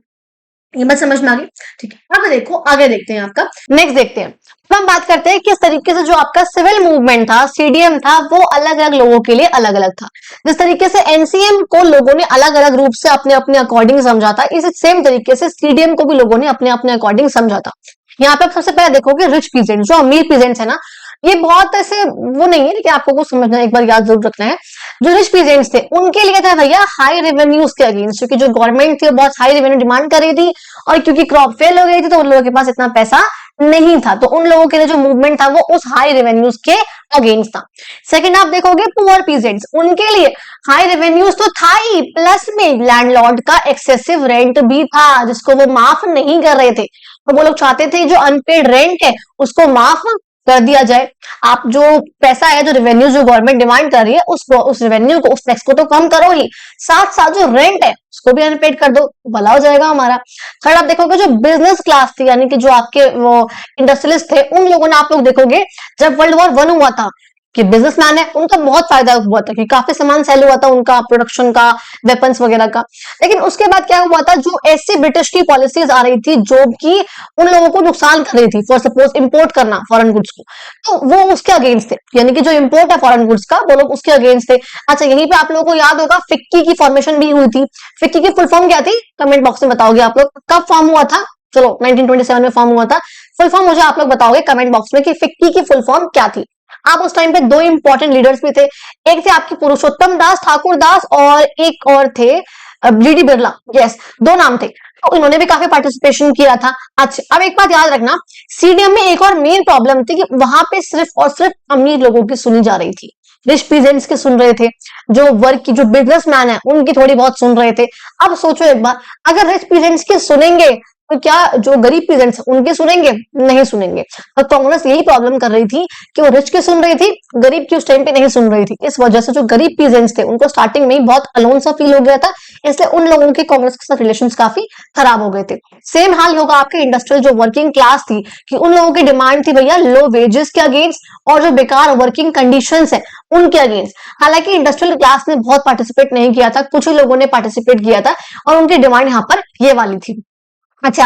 ये बात समझ में आ गई। ठीक है, अब देखो आगे देखते हैं आपका, नेक्स्ट देखते हैं। अब हम बात करते हैं किस तरीके से जो आपका सिविल मूवमेंट था, सीडीएम था, वो अलग अलग लोगों के लिए अलग अलग था। जिस तरीके से एनसीएम को लोगों ने अलग अलग रूप से अपने अपने अकॉर्डिंग समझा था, इस सेम तरीके से सीडीएम को भी लोगों ने अपने अपने अकॉर्डिंग समझा था। यहाँ पे आप सबसे पहले देखोगे रिच पीजेंट, जो अमीर पीजेंट्स है ना, ये बहुत ऐसे वो नहीं है, लेकिन आपको कुछ समझना है, एक बार याद जरूर रखना है। जो रिच पीजेंट्स थे उनके लिए था भैया हाई रेवेन्यूज के अगेंस्ट, क्योंकि जो गवर्नमेंट थी वो बहुत हाई रेवेन्यू डिमांड कर रही थी, और क्योंकि क्रॉप फेल हो गई थी तो उन लोगों के पास इतना पैसा नहीं था, तो उन लोगों के लिए जो मूवमेंट था वो उस हाई रेवेन्यूज के अगेंस्ट था। सेकंड आप देखोगे पुअर पीजेंट्स, उनके लिए हाई रेवेन्यूज तो था ही, प्लस में लैंडलॉर्ड का एक्सेसिव रेंट भी था जिसको वो माफ नहीं कर रहे थे। तो वो लोग चाहते थे जो अनपेड रेंट है उसको माफ कर दिया जाए। आप जो पैसा है, जो रेवेन्यू जो गवर्नमेंट डिमांड कर रही है, उस रेवेन्यू को, उस टैक्स को तो कम करो ही, साथ साथ जो रेंट है उसको भी अनपेड कर दो, भला हो जाएगा हमारा। थर्ड आप देखोगे जो बिजनेस क्लास थी, यानी कि जो आपके वो इंडस्ट्रियलिस्ट थे, उन लोगों ने, आप लोग देखोगे जब वर्ल्ड वॉर 1 हुआ था, कि बिजनेसमैन है उनका बहुत फायदा हुआ था, कि काफी सामान सेल हुआ था उनका, प्रोडक्शन का, वेपन्स वगैरह का। लेकिन उसके बाद क्या हुआ था, जो ऐसी ब्रिटिश की पॉलिसीज आ रही थी जो कि उन लोगों को नुकसान कर रही थी, फॉर सपोज इंपोर्ट करना फॉरेन गुड्स को, तो वो उसके अगेंस्ट थे, यानी कि जो इंपोर्ट है फॉरेन गुड्स का, वो लोग उसके अगेंस्ट थे। अच्छा, यहीं पे आप लोगों को याद होगा फिक्की की फॉर्मेशन भी हुई थी। फिक्की की फुल फॉर्म क्या थी, कमेंट बॉक्स में बताओगे आप लोग, कब फॉर्म हुआ था? चलो 1927 में फॉर्म हुआ था। फुल फॉर्म मुझे आप लोग बताओगे कमेंट बॉक्स में कि फिक्की की फुल फॉर्म क्या थी। आप उस टाइम पे दो इंपॉर्टेंट लीडर्स भी थे, एक थे आपके पुरुषोत्तम दास ठाकुर दास, और एक और थे जीडी बिरला। यस, दो नाम थे, तो इन्होंने भी काफी पार्टिसिपेशन किया था। अच्छा, अब एक बात याद रखना, सीडीएम में एक और मेन प्रॉब्लम थी कि वहां पे सिर्फ और सिर्फ अमीर लोगों की सुनी जा रही थी, रिच पीजेंट्स के सुन रहे थे, जो वर्क की, जो बिजनेसमैन है उनकी थोड़ी बहुत सुन रहे थे। अब सोचो एक बार, अगर रिच पीजेंट्स के सुनेंगे तो क्या जो गरीब पीजेंट्स उनके सुनेंगे? नहीं सुनेंगे। तो कांग्रेस यही प्रॉब्लम कर रही थी कि वो रिच के सुन रही थी, गरीब की उस टाइम पे नहीं सुन रही थी। इस वजह से जो गरीब पीजेंट्स थे उनको स्टार्टिंग में ही बहुत अलोन सा फील हो गया था, इसलिए उन लोगों के कांग्रेस के साथ रिलेशंस काफी खराब हो गए थे। सेम हाल होगा आपके इंडस्ट्रियल जो वर्किंग क्लास थी, कि उन लोगों की डिमांड थी भैया लो वेजेस के अगेंस्ट, और जो बेकार वर्किंग कंडीशंस है उनके अगेंस्ट। हालांकि इंडस्ट्रियल क्लास ने बहुत पार्टिसिपेट नहीं किया था, कुछ ही लोगों ने पार्टिसिपेट किया था, और उनकी डिमांड यहाँ पर ये वाली थी। अच्छा,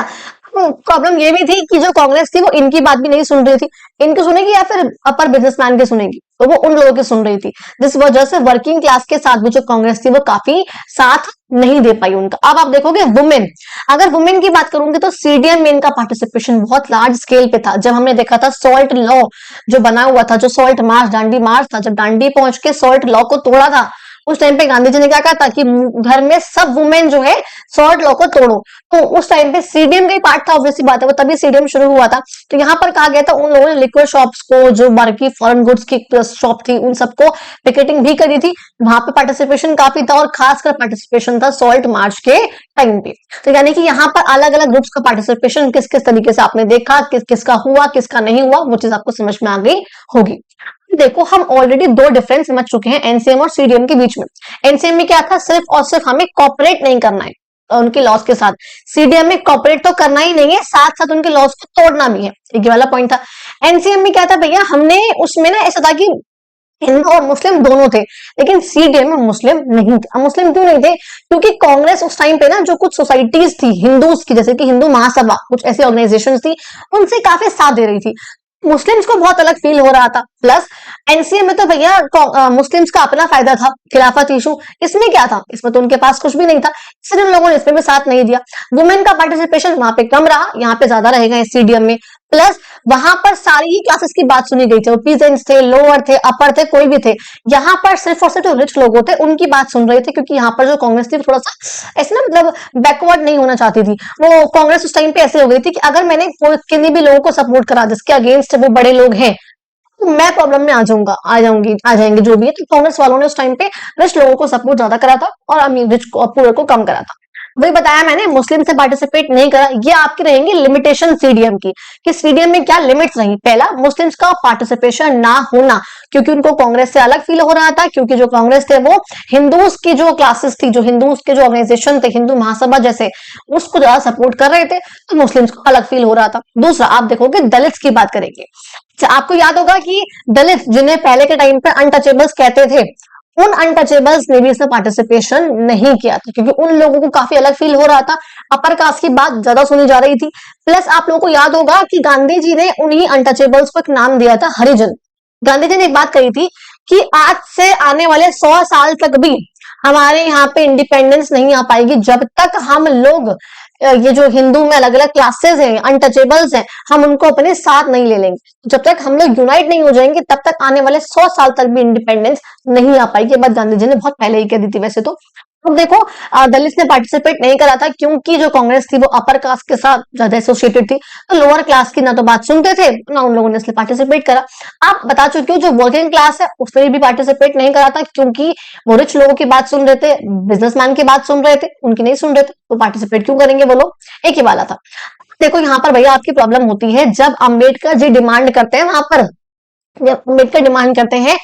प्रॉब्लम ये भी थी कि जो कांग्रेस थी वो इनकी बात भी नहीं सुन रही थी, इनकी सुनेगी या फिर अपर बिजनेसमैन के सुनेगी, तो वो उन लोगों की सुन रही थी, जिस वजह से वर्किंग क्लास के साथ भी जो कांग्रेस थी वो काफी साथ नहीं दे पाई उनका। अब आप देखोगे वुमेन, अगर वुमेन की बात करूंगी तो सीडीएम में इनका पार्टिसिपेशन बहुत लार्ज स्केल पे था। जब हमने देखा था सॉल्ट लॉ जो बना हुआ था, जो सॉल्ट मार्च, दांडी मार्च था, जब दांडी पहुंच के सॉल्ट लॉ को तोड़ा था, उस टाइम पे गांधी जी ने क्या कहा था कि घर में सब वुमेन जो है सॉल्ट लॉ को तोड़ो। तो उस टाइम पे सीडीएम का ही पार्ट था, ऑब्वियसली बात है, वो तभी सीडीएम शुरू हुआ था। तो यहाँ पर कहा गया था उन लोगों ने लिक्विड शॉप्स को, जो बाकी फॉरेन गुड्स की शॉप थी, उन सबको पिकेटिंग भी करी थी। वहां पे पार्टिसिपेशन काफी था, और खासकर पार्टिसिपेशन था सॉल्ट मार्च के टाइम पे। तो यानी कि यहाँ पर अलग अलग ग्रुप्स का पार्टिसिपेशन किस किस तरीके से आपने देखा, किस किसका हुआ, किसका नहीं हुआ, वो चीज आपको समझ में आ गई होगी। देखो, हम ऑलरेडी दो डिफरेंस समझ चुके हैं एनसीएम और सीडीएम के बीच में। एनसीएम में क्या था, सिर्फ और सिर्फ हमें कॉपरेट नहीं करना है उनके लॉस के साथ। सीडीएम में कॉपरेट तो करना ही नहीं है, साथ साथ उनके लॉस को तोड़ना भी है, ये वाला पॉइंट था। एनसीएम में क्या था भैया, हमने उसमें ना ऐसा था कि हिंदू और मुस्लिम दोनों थे, लेकिन सीडीएम में मुस्लिम नहीं थे। मुस्लिम क्यों नहीं थे? क्योंकि कांग्रेस उस टाइम पे ना जो कुछ सोसाइटीज थी हिंदूज की, जैसे कि हिंदू महासभा, कुछ ऐसी ऑर्गेनाइजेशन थी, उनसे काफी साथ दे रही थी। मुस्लिम्स को बहुत अलग फील हो रहा था। प्लस एनसीएम में तो भैया मुस्लिम्स का अपना फायदा था, खिलाफत इशू, इसमें क्या था, इसमें तो उनके पास कुछ भी नहीं था, इसलिए उन लोगों ने इसमें भी साथ नहीं दिया। वुमेन का पार्टिसिपेशन वहां पे कम रहा, यहाँ पे ज्यादा रहेगा सीडीएम में। प्लस वहां पर सारी ही क्लासेस की बात सुनी गई थी, वो पीजेंट्स थे, लोअर थे, अपर थे, कोई भी थे। यहाँ पर सिर्फ और सिर्फ जो रिच लोग होते उनकी बात सुन रहे थे, क्योंकि यहाँ पर जो कांग्रेस थी थोड़ा सा ऐसे ना, मतलब बैकवर्ड नहीं होना चाहती थी। वो कांग्रेस उस टाइम पे ऐसे हो गई थी कि अगर मैंने किन्हीं भी लोगों को सपोर्ट करा जिसके अगेंस्ट वो बड़े लोग हैं, तो मैं प्रॉब्लम में आ जाऊंगा, आ जाएंगे जो भी है। तो कांग्रेस वालों ने उस टाइम पे रिच लोगों को सपोर्ट ज्यादा करा था, और अमीर रिच को, पुअर को कम करा था। वही बताया मैंने, मुस्लिम से पार्टिसिपेट नहीं करा। ये आपकी रहेंगी लिमिटेशन सीडीएम की, कि सीडीएम में क्या लिमिट्स रही। पहला, मुस्लिम्स का पार्टिसिपेशन ना होना, क्योंकि उनको कांग्रेस से अलग फील हो रहा था, क्योंकि जो कांग्रेस थे वो हिंदूज की जो क्लासेस थी, जो हिंदूज के जो ऑर्गेनाइजेशन थे, हिंदू महासभा जैसे, उसको ज्यादा सपोर्ट कर रहे थे, तो मुस्लिम्स को अलग फील हो रहा था। दूसरा, आप देखोगे दलित्स की बात करेंगे। आपको याद होगा कि दलित, जिन्हें पहले के टाइम पे अनटचेबल्स कहते थे, उन अनटचेबल्स ने भी इसमें पार्टिसिपेशन नहीं किया था, क्योंकि उन लोगों को काफी अलग फील हो रहा था, अपर कास्ट की बात ज्यादा सुनी जा रही थी। प्लस आप लोगों को याद होगा कि गांधी जी ने उन्हीं अनटचेबल्स को एक नाम दिया था, हरिजन। गांधी जी ने एक बात कही थी कि आज से आने वाले 100 साल तक भी हमारे यहाँ पे इंडिपेंडेंस नहीं आ पाएगी जब तक हम लोग ये जो हिंदू में अलग अलग क्लासेस हैं, अनटचेबल्स हैं, हम उनको अपने साथ नहीं ले लेंगे। जब तक हम लोग यूनाइट नहीं हो जाएंगे तब तक आने वाले 100 साल तक भी इंडिपेंडेंस नहीं आ पाएगी। ये बात गांधी जी ने बहुत पहले ही कह दी थी वैसे तो। अब देखो दलित ने पार्टिसिपेट नहीं करा था क्योंकि जो कांग्रेस थी वो अपर कास्ट के साथ ज्यादा एसोसिएटेड थी, तो लोअर क्लास की ना तो बात सुनते थे ना उन लोगों ने इसलिए पार्टिसिपेट करा। आप बता चुके हो जो वर्किंग क्लास है उसने भी पार्टिसिपेट नहीं करा था क्योंकि वो रिच लोगों की बात सुन रहे थे, बिजनेसमैन की बात सुन रहे थे, उनकी नहीं सुन रहे थे, तो पार्टिसिपेट क्यों करेंगे वो लोग, एक ही वाला था। देखो यहाँ पर भैया आपकी प्रॉब्लम होती है जब अम्बेडकर जी डिमांड करते हैं, वहां पर जब अम्बेडकर डिमांड करते हैं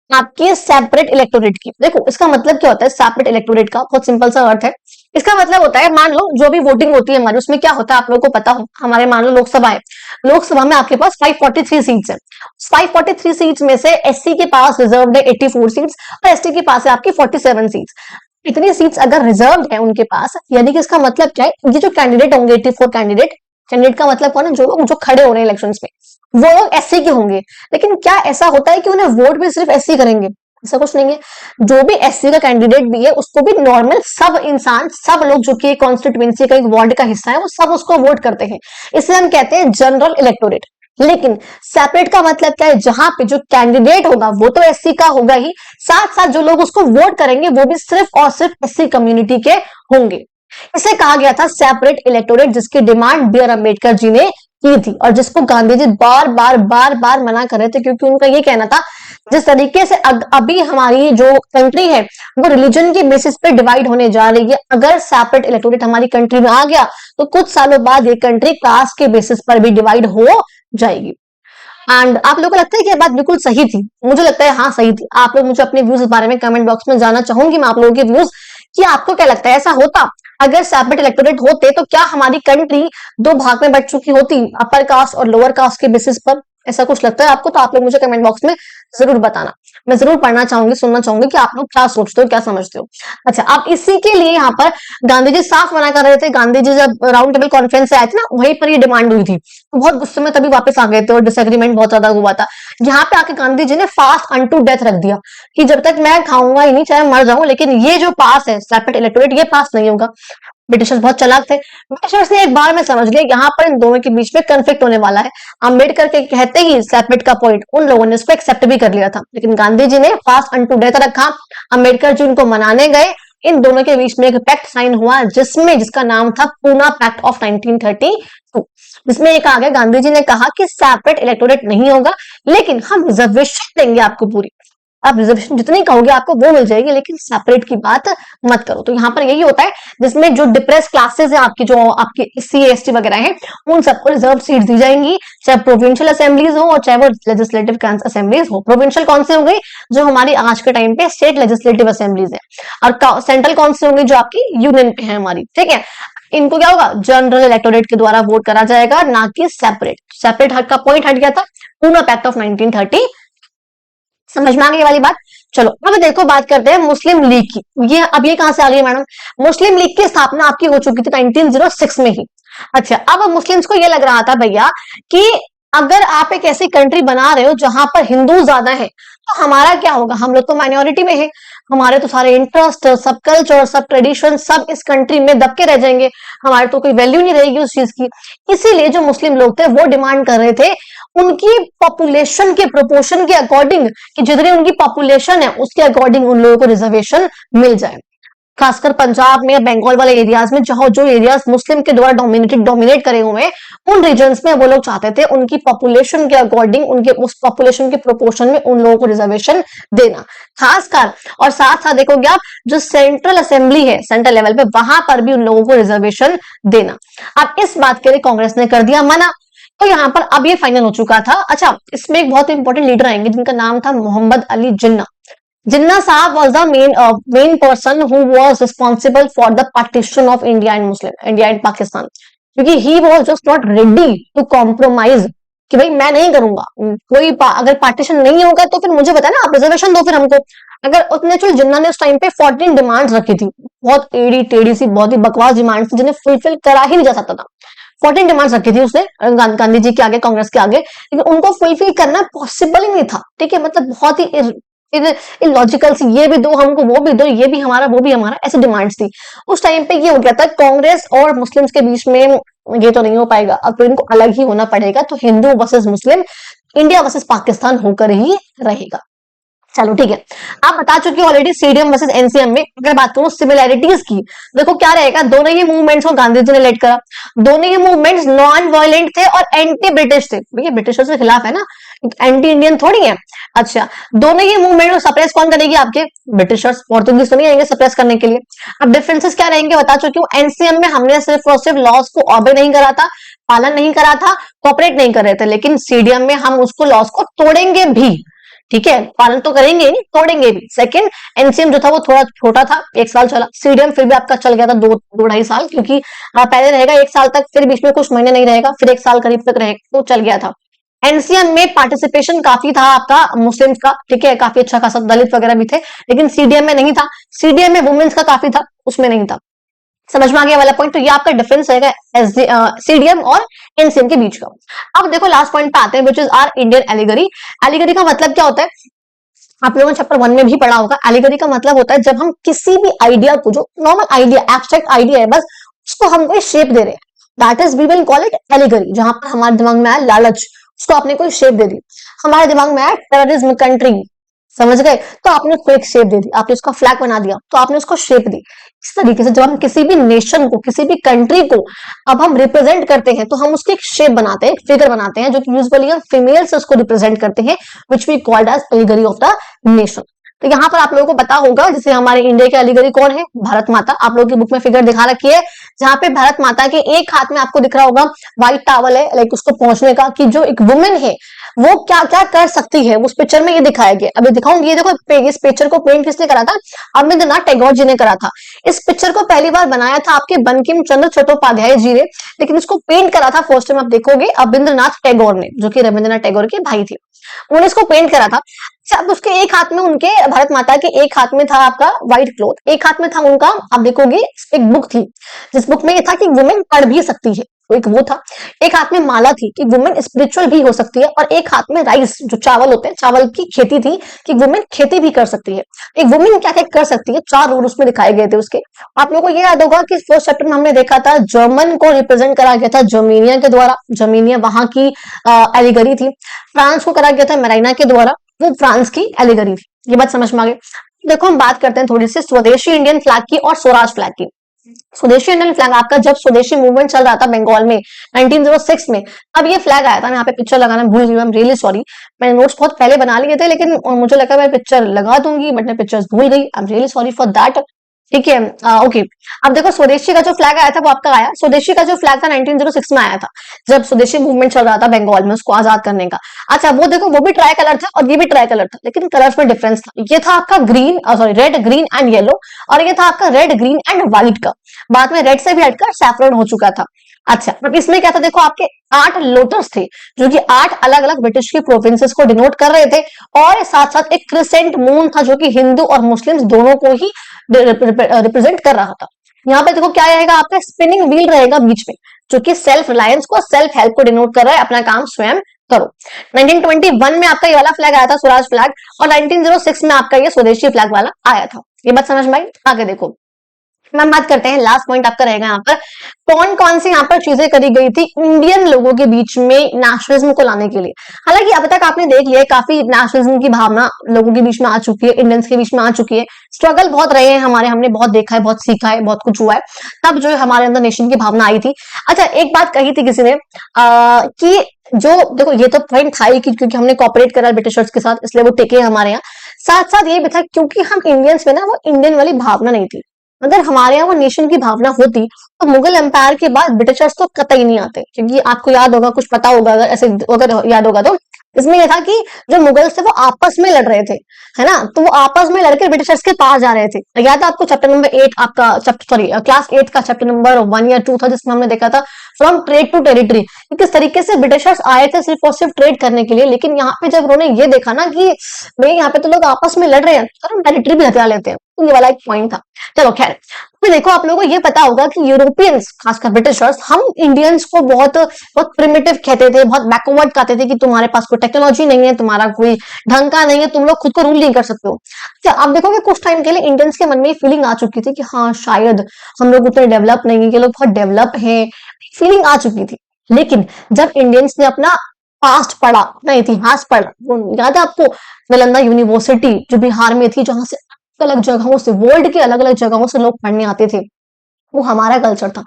आपकी सेपरेट इलेक्टोरेट की। देखो इसका मतलब क्या होता है सेपरेट इलेक्टोरेट का, बहुत सिंपल सा अर्थ है। इसका मतलब होता है मान लो जो भी वोटिंग होती है हमारी उसमें क्या होता है आप लोगों को पता हो, हमारे मान लो लोकसभा है, लोकसभा में आपके पास 543 सीट्स है। 543 सीट्स में से एससी के पास रिजर्व है 84 सीट्स और एसटी के पास है आपकी 47 सीट्स। इतनी सीट्स अगर रिजर्व है उनके पास, यानी कि इसका मतलब क्या है, ये जो कैंडिडेट होंगे 84 कैंडिडेट, कैंडिडेट का मतलब कौन है, जो लोग जो खड़े हो रहे हैं इलेक्शंस में वो लोग एससी के होंगे। लेकिन क्या ऐसा होता है कि उन्हें वोट भी सिर्फ एससी करेंगे, ऐसा कुछ नहीं है। जो भी एससी का कैंडिडेट भी है उसको भी नॉर्मल सब इंसान, सब लोग जो कि कॉन्स्टिट्यूएंसी का एक वार्ड का हिस्सा है वो सब उसको वोट करते हैं, इसे हम कहते हैं जनरल इलेक्टोरेट। लेकिन सेपरेट का मतलब क्या है, जहां पे जो कैंडिडेट होगा वो तो एससी का होगा ही, साथ साथ जो लोग उसको वोट करेंगे वो भी सिर्फ और सिर्फ एससी कम्युनिटी के होंगे। इसे कहा गया था सेपरेट इलेक्टोरेट, जिसकी demand B are Ambedkar ji ने की थी और जिसको गांधी जी बार बार बार बार मना कर रहे थे, क्योंकि उनका ये कहना था जिस तरीके से अभी हमारी जो कंट्री है वो रिलीजन के बेसिस पे डिवाइड होने जा रही है, अगर सेपरेट इलेक्टोरेट हमारी कंट्री में आ गया तो कुछ सालों बाद ये कंट्री कास्ट के बेसिस पर भी डिवाइड हो जाएगी। एंड आप लोगों को लगता है कि ये बात बिल्कुल सही थी? मुझे लगता है हाँ सही थी। आप लोग मुझे अपने व्यूज इस बारे में कमेंट बॉक्स में जानना चाहूंगी मैं आप लोगों के व्यूज कि आपको क्या लगता है, ऐसा होता अगर सेपरेट इलेक्टोरेट होते तो क्या हमारी कंट्री दो भाग में बट चुकी होती, अपर कास्ट और लोअर कास्ट के बेसिस पर? ऐसा कुछ लगता है आपको? तो आप लोग मुझे कमेंट बॉक्स में जरूर बताना, मैं जरूर पढ़ना चाहूंगी, सुनना चाहूंगी कि आप लोग क्या सोचते हो, क्या समझते हो। अच्छा, अब इसी के लिए यहाँ पर गांधी जी साफ मना कर रहे थे। गांधी जी जब राउंड टेबल कॉन्फ्रेंस से आए थे ना, वहीं पर ये डिमांड हुई थी, तो बहुत गुस्से में तभी वापस आ गए थे और डिसएग्रीमेंट बहुत ज्यादा हुआ था। यहाँ पे आके गांधी जी ने फास्ट अनटू डेथ रख दिया कि जब तक मैं खाऊंगा ही नहीं, चाहे मर जाऊं, लेकिन ये जो पास है सेपरेट इलेक्टोरेट ये पास नहीं होगा। ब्रिटिशर्स बहुत चालाक थे, ब्रिटिशर्स ने एक बार में समझ लिया यहाँ पर इन दोनों के बीच में कंफ्लिक्ट होने वाला है। अम्बेडकर के कहते ही सेपरेट का पॉइंट उन लोगों ने उसको एक्सेप्ट भी कर लिया था, लेकिन गांधी जी ने फास्ट अनटू डेथ रखा। अम्बेडकर जी उनको मनाने गए, इन दोनों के बीच में एक पैक्ट साइन हुआ जिसका नाम था पूना पैक्ट ऑफ 1932, जिसमें एक आ गया, गांधी जी ने कहा कि सेपरेट इलेक्टोरेट नहीं होगा लेकिन हम रिजर्वेशन देंगे आपको पूरी, आप रिजर्वेशन जितनी कहोगे आपको वो मिल जाएगी, लेकिन सेपरेट की बात मत करो। तो यहाँ पर यही होता है जिसमें जो डिप्रेस क्लासेस है आपकी, जो आपकी एससी एसटी वगैरह है, उन सबको रिजर्व सीट दी जाएंगी, चाहे प्रोविंशियल असेंबलीज हो और चाहे वो लेजिस्लेटिव असेंबलीज हो। प्रोविंशियल कौन से हो गई, जो हमारी आज के टाइम पे स्टेट लेजिस्लेटिव असेंबलीज है, और सेंट्रल कौन से होंगे, जो आपकी यूनियन पे है हमारी, ठीक है। इनको क्या होगा, जनरल इलेक्टोरेट के द्वारा वोट करा जाएगा, ना कि सेपरेट। सेपरेट हक का पॉइंट हट गया था, पूना पैक्ट ऑफ 1930। समझ में आ गई वाली बात। चलो अब देखो बात करते हैं मुस्लिम लीग की। ये कहां से आ गई मैडम, मुस्लिम लीग की स्थापना आपकी हो चुकी थी 1906 में ही। अच्छा, अब मुस्लिम्स को ये लग रहा था भैया कि अगर आप एक ऐसी कंट्री बना रहे हो जहां पर हिंदू ज्यादा है तो हमारा क्या होगा, हम लोग तो माइनॉरिटी में है, हमारे तो सारे इंटरेस्ट, सब कल्चर, सब ट्रेडिशन सब इस कंट्री में दबके रह जाएंगे, हमारे तो कोई वैल्यू नहीं रहेगी उस चीज की। इसीलिए जो मुस्लिम लोग थे वो डिमांड कर रहे थे उनकी पॉपुलेशन के प्रोपोर्शन के अकॉर्डिंग, कि जितनी उनकी पॉपुलेशन है उसके अकॉर्डिंग उन लोगों को रिजर्वेशन मिल जाए। खासकर पंजाब में, बंगाल वाले एरियाज में, जहां जो एरियाज मुस्लिम के द्वारा डोमिनेट करे हुए हैं, उन रीजन्स में वो लोग चाहते थे उनकी पॉपुलेशन के अकॉर्डिंग, उनके उस पॉपुलेशन के प्रोपोर्शन में उन लोगों को रिजर्वेशन देना खासकर। और साथ साथ देखोगे आप जो सेंट्रल असेंबली है, सेंट्रल लेवल पे, वहां पर भी उन लोगों को रिजर्वेशन देना। अब इस बात के लिए कांग्रेस ने कर दिया मना, तो यहाँ पर अब ये फाइनल हो चुका था। अच्छा, इसमें एक बहुत इंपॉर्टेंट लीडर आएंगे जिनका नाम था मोहम्मद अली जिन्ना। जिन्ना साहब was the main person who was responsible for the partition of India and Pakistan, क्योंकि he was just not ready to compromise कि भाई मैं नहीं करूंगा कोई अगर पार्टीशन नहीं होगा तो फिर मुझे बताना, आप रिजर्वेशन दो फिर हमको, अगर उतने चल जिन्ना ने उस टाइम पे 14 डिमांड्स रखी थी, बहुत एड़ी टेढ़ी सी बहुत ही बकवास डिमांड्स थी जिन्हें फुलफिल करा ही नहीं जा सकता था। 14 डिमांड्स रखी थी उसने गांधी जी के आगे, कांग्रेस के आगे, लेकिन उनको फुलफिल करना पॉसिबल ही नहीं था। ठीक है, मतलब बहुत ही इलॉजिकल सी, ये भी दो हमको, वो भी दो, ये भी हमारा, वो भी हमारा, ऐसी डिमांड्स थी। उस टाइम पे ये हो गया था कांग्रेस और मुस्लिम्स के बीच में ये तो नहीं हो पाएगा, अब तो इनको अलग ही होना पड़ेगा, तो हिंदू वर्सेस मुस्लिम, इंडिया वर्सेस पाकिस्तान होकर ही रहेगा। चलो ठीक है, आप बता चुके हो ऑलरेडी सीडीएम वर्सेस एनसीएम में। अगर बात करूं सिमिलैरिटीज की, देखो क्या रहेगा, दोनों ही मूवमेंट्स को गांधी जी ने लीड करा, दोनों ही मूवमेंट्स नॉन वायलेंट थे और एंटी ब्रिटिश थे। भैया ब्रिटिशर्स के खिलाफ है ना, एंटी इंडियन थोड़ी है। अच्छा, दोनों ही मूवमेंट को सप्रेस कौन करेगी, आपके ब्रिटिशर्स, पोर्तुगीज तो नहीं आएंगे सप्रेस करने के लिए। अब डिफरेंसेस क्या रहेंगे बता चुकी हूँ। एनसीएम में हमने सिर्फ और सिर्फ लॉस को ऑबे नहीं करा था, पालन नहीं करा था, कॉपरेट नहीं कर रहे थे, लेकिन सीडीएम में हम उसको लॉस को तोड़ेंगे भी। ठीक है, पालन तो करेंगे नहीं, तोड़ेंगे भी। सेकंड, एनसीएम जो था वो थोड़ा छोटा था, 1 साल चला। सीडीएम फिर भी आपका चल गया था 2-2.5 साल, क्योंकि पहले रहेगा 1 साल तक, फिर बीच में कुछ महीने नहीं रहेगा, फिर 1 साल करीब तक रहेगा, तो चल गया था। एनसीएम में पार्टिसिपेशन काफी था आपका मुस्लिम्स का, ठीक है, काफी अच्छा खासा, दलित वगैरह भी थे, लेकिन सीडीएम में नहीं था। सीडीएम में वुमेन्स का काफी था, उसमें नहीं था। समझ में आ गया वाला पॉइंट, तो ये आपका डिफरेंस रहेगा सीडीएम और एनसीएम के बीच का। अब देखो लास्ट पॉइंट पे आते हैं, which is our Indian allegory. Allegory का मतलब क्या होता है, आप लोगों ने चैप्टर 1 में भी पढ़ा होगा। एलिगरी का मतलब होता है जब हम किसी भी आइडिया को, जो नॉर्मल आइडिया, एब्स्ट्रैक्ट आइडिया है बस, उसको हम कोई शेप दे रहे हैं, that is we will call it allegory. जहां पर हमारे दिमाग में आया लालच, उसको आपने कोई शेप दे दी। हमारे दिमाग में आया टेररिज्म, कंट्री, समझ गए, तो आपने उसको एक शेप दे दी, आपने उसका फ्लैग बना दिया, तो आपने उसको शेप दी। इस तरीके से जब हम किसी भी नेशन को, किसी भी कंट्री को अब हम रिप्रेजेंट करते हैं, तो हम उसकी एक शेप बनाते हैं, एक फिगर बनाते हैं, जो कि यूजुअली हम फीमेल से उसको रिप्रेजेंट करते हैं, which we called as allegory of the nation. तो यहाँ पर आप लोगों को पता होगा, जैसे हमारे इंडिया के एलिगरी कौन है, भारत माता। आप लोगों की बुक में फिगर दिखा रखी है, जहां पे भारत माता के एक हाथ में आपको दिख रहा होगा व्हाइट टॉवल है, लाइक उसको पहुंचने का, कि जो एक वुमेन है वो क्या क्या कर सकती है, उस पिक्चर में ये दिखाया गया। अभी दिखाऊंगी, ये देखो, इस पिक्चर को पेंट किसने करा था, रविंद्रनाथ टैगोर जी ने करा था। इस पिक्चर को पहली बार बनाया था आपके बंकिम चंद्र चट्टोपाध्याय जी ने, लेकिन इसको पेंट करा था फर्स्ट टाइम, आप देखोगे, रविंद्रनाथ टैगोर ने, जो कि रविंद्रनाथ टैगोर के भाई थे, उन्होंने इसको पेंट करा था। अब उसके एक हाथ में, उनके भारत माता के एक हाथ में था आपका व्हाइट क्लॉथ, एक हाथ में था उनका, आप देखोगे एक बुक थी, जिस बुक में ये था कि वुमेन पढ़ भी सकती है, एक वो था। एक हाथ में माला थी कि वुमेन स्पिरिचुअल भी हो सकती है, और एक हाथ में राइस, जो चावल होते हैं, चावल की खेती थी, कि वुमेन खेती भी कर सकती है। एक वुमेन क्या क्या कर सकती है, 4 रूल उसमें दिखाए गए थे उसके। आप लोगों को ये याद होगा कि फर्स्ट चैप्टर में हमने देखा था जर्मन को रिप्रेजेंट करा गया था जर्मेनिया के द्वारा, जर्मेनिया वहां की एलिगरी थी। फ्रांस को करा गया था मेराइना के द्वारा, वो फ्रांस की एलिगरी थी। ये बात समझ में आ गई। देखो हम बात करते हैं थोड़ी सी स्वदेशी इंडियन फ्लैग की और स्वराज फ्लैग की। स्वदेशी इंडियन फ्लैग आपका, जब स्वदेशी मूवमेंट चल रहा था बंगाल में 1906 में, अब ये फ्लैग आया था। मैं यहाँ पे पिक्चर लगाना भूल गई, आई एम रियली सॉरी। मैंने नोट्स बहुत पहले बना लिए थे, लेकिन मुझे लगा मैं पिक्चर लगा दूंगी, बट मैं पिक्चर्स भूल गई, आई am really sorry for that. ठीक है, ओके। अब देखो स्वदेशी का जो फ्लैग आया था वो आपका आया, स्वदेशी का जो फ्लैग था 1906 में आया था, जब स्वदेशी मूवमेंट चल रहा था बंगाल में, उसको आजाद करने का। अच्छा, वो देखो, वो भी ट्राई कलर था और ये भी ट्राई कलर था, लेकिन कलर्स में डिफरेंस था। ये था आपका green, sorry red, green and yellow, और ये था आपका रेड, ग्रीन एंड व्हाइट का। बाद में रेड से भी हटकर सैफरन हो चुका था। अच्छा, अब इसमें क्या था, देखो आपके 8 लोटस थे, जो कि 8 अलग अलग ब्रिटिश की प्रोविंसेस को डिनोट कर रहे थे, और साथ साथ एक क्रिसेंट मून था, जो कि हिंदू और मुस्लिम्स दोनों को ही रिप्रेजेंट कर रहा था। यहाँ पे देखो क्या रहेगा, आपका स्पिनिंग व्हील रहेगा बीच में, जो कि सेल्फ रिलायंस को, सेल्फ हेल्प को डिनोट कर रहा है, अपना काम स्वयं करो। 1921 में आपका ये वाला फ्लैग आया था, स्वराज फ्लैग, और 1906 में आपका ये स्वदेशी फ्लैग वाला आया था। ये बात समझ में आई। आगे देखो, हम बात करते हैं, लास्ट पॉइंट आपका रहेगा यहाँ पर, कौन कौन सी यहाँ पर चीजें करी गई थी इंडियन लोगों के बीच में नेशनलिज्म को लाने के लिए। हालांकि अब तक आपने देख लिया, काफी नेशनलिज्म की भावना लोगों के बीच में आ चुकी है, इंडियंस के बीच में आ चुकी है। स्ट्रगल बहुत रहे हैं हमारे, हमने बहुत देखा है, बहुत सीखा है, बहुत कुछ हुआ है, तब जो है हमारे अंदर नेशन की भावना आई थी। अच्छा, एक बात कही थी किसी ने कि जो देखो, ये तो पॉइंट था ही कि क्योंकि हमने कॉपरेट करा ब्रिटिशर्स के साथ, इसलिए वो टिके हमारे यहाँ। साथ साथ ये भी था क्योंकि हम इंडियंस में ना वो इंडियन वाली भावना नहीं थी। अगर हमारे यहाँ वो नेशन की भावना होती, तो मुगल एम्पायर के बाद ब्रिटिशर्स तो कतई नहीं आते। क्योंकि आपको याद होगा, कुछ पता होगा, अगर ऐसे अगर याद होगा तो इसमें यह था कि जो मुगल्स थे वो आपस में लड़ रहे थे, है ना, तो वो आपस में लड़के ब्रिटिशर्स के पास जा रहे थे। याद है आपको चैप्टर नंबर 8 आपका चैप्टर सॉरी क्लास 8 का चैप्टर नंबर 1 या 2 था, जिसमें हमने देखा था फ्रॉम ट्रेड टू टेरिटरी, किस तरीके से ब्रिटिशर्स आए थे सिर्फ और सिर्फ ट्रेड करने के लिए, लेकिन यहाँ पे जब उन्होंने ये देखा ना कि भाई यहाँ पे तो लोग आपस में लड़ रहे हैं, तो हम टेरिटरी भी हथियार लेते हैं, तो ये वाला एक पॉइंट था। चलो खैर, तो देखो आप लोगों को ये पता होगा कि यूरोपियंस खासकर ब्रिटिशर्स हम इंडियंस को बहुत बहुत प्रिमिटिव कहते थे, बहुत बैकवर्ड कहते थे कि तुम्हारे पास कोई टेक्नोलॉजी नहीं है, तुम्हारा कोई ढंग का नहीं है, तुम लोग खुद को रूल नहीं कर सकते हो। अच्छा, आप देखोगे कुछ टाइम के लिए इंडियंस के मन में फीलिंग आ चुकी थी कि हाँ शायद हम लोग उतने डेवलप नहीं है, ये लोग बहुत डेवलप हैं, फीलिंग आ चुकी थी। लेकिन जब इंडियंस ने अपना पास्ट पढ़ा, अपना इतिहास पढ़ा, याद है आपको नालंदा यूनिवर्सिटी जो बिहार में थी, जहां से अलग जगहों से, वर्ल्ड के अलग अलग जगहों से लोग पढ़ने आते थे, वो हमारा कल्चर था।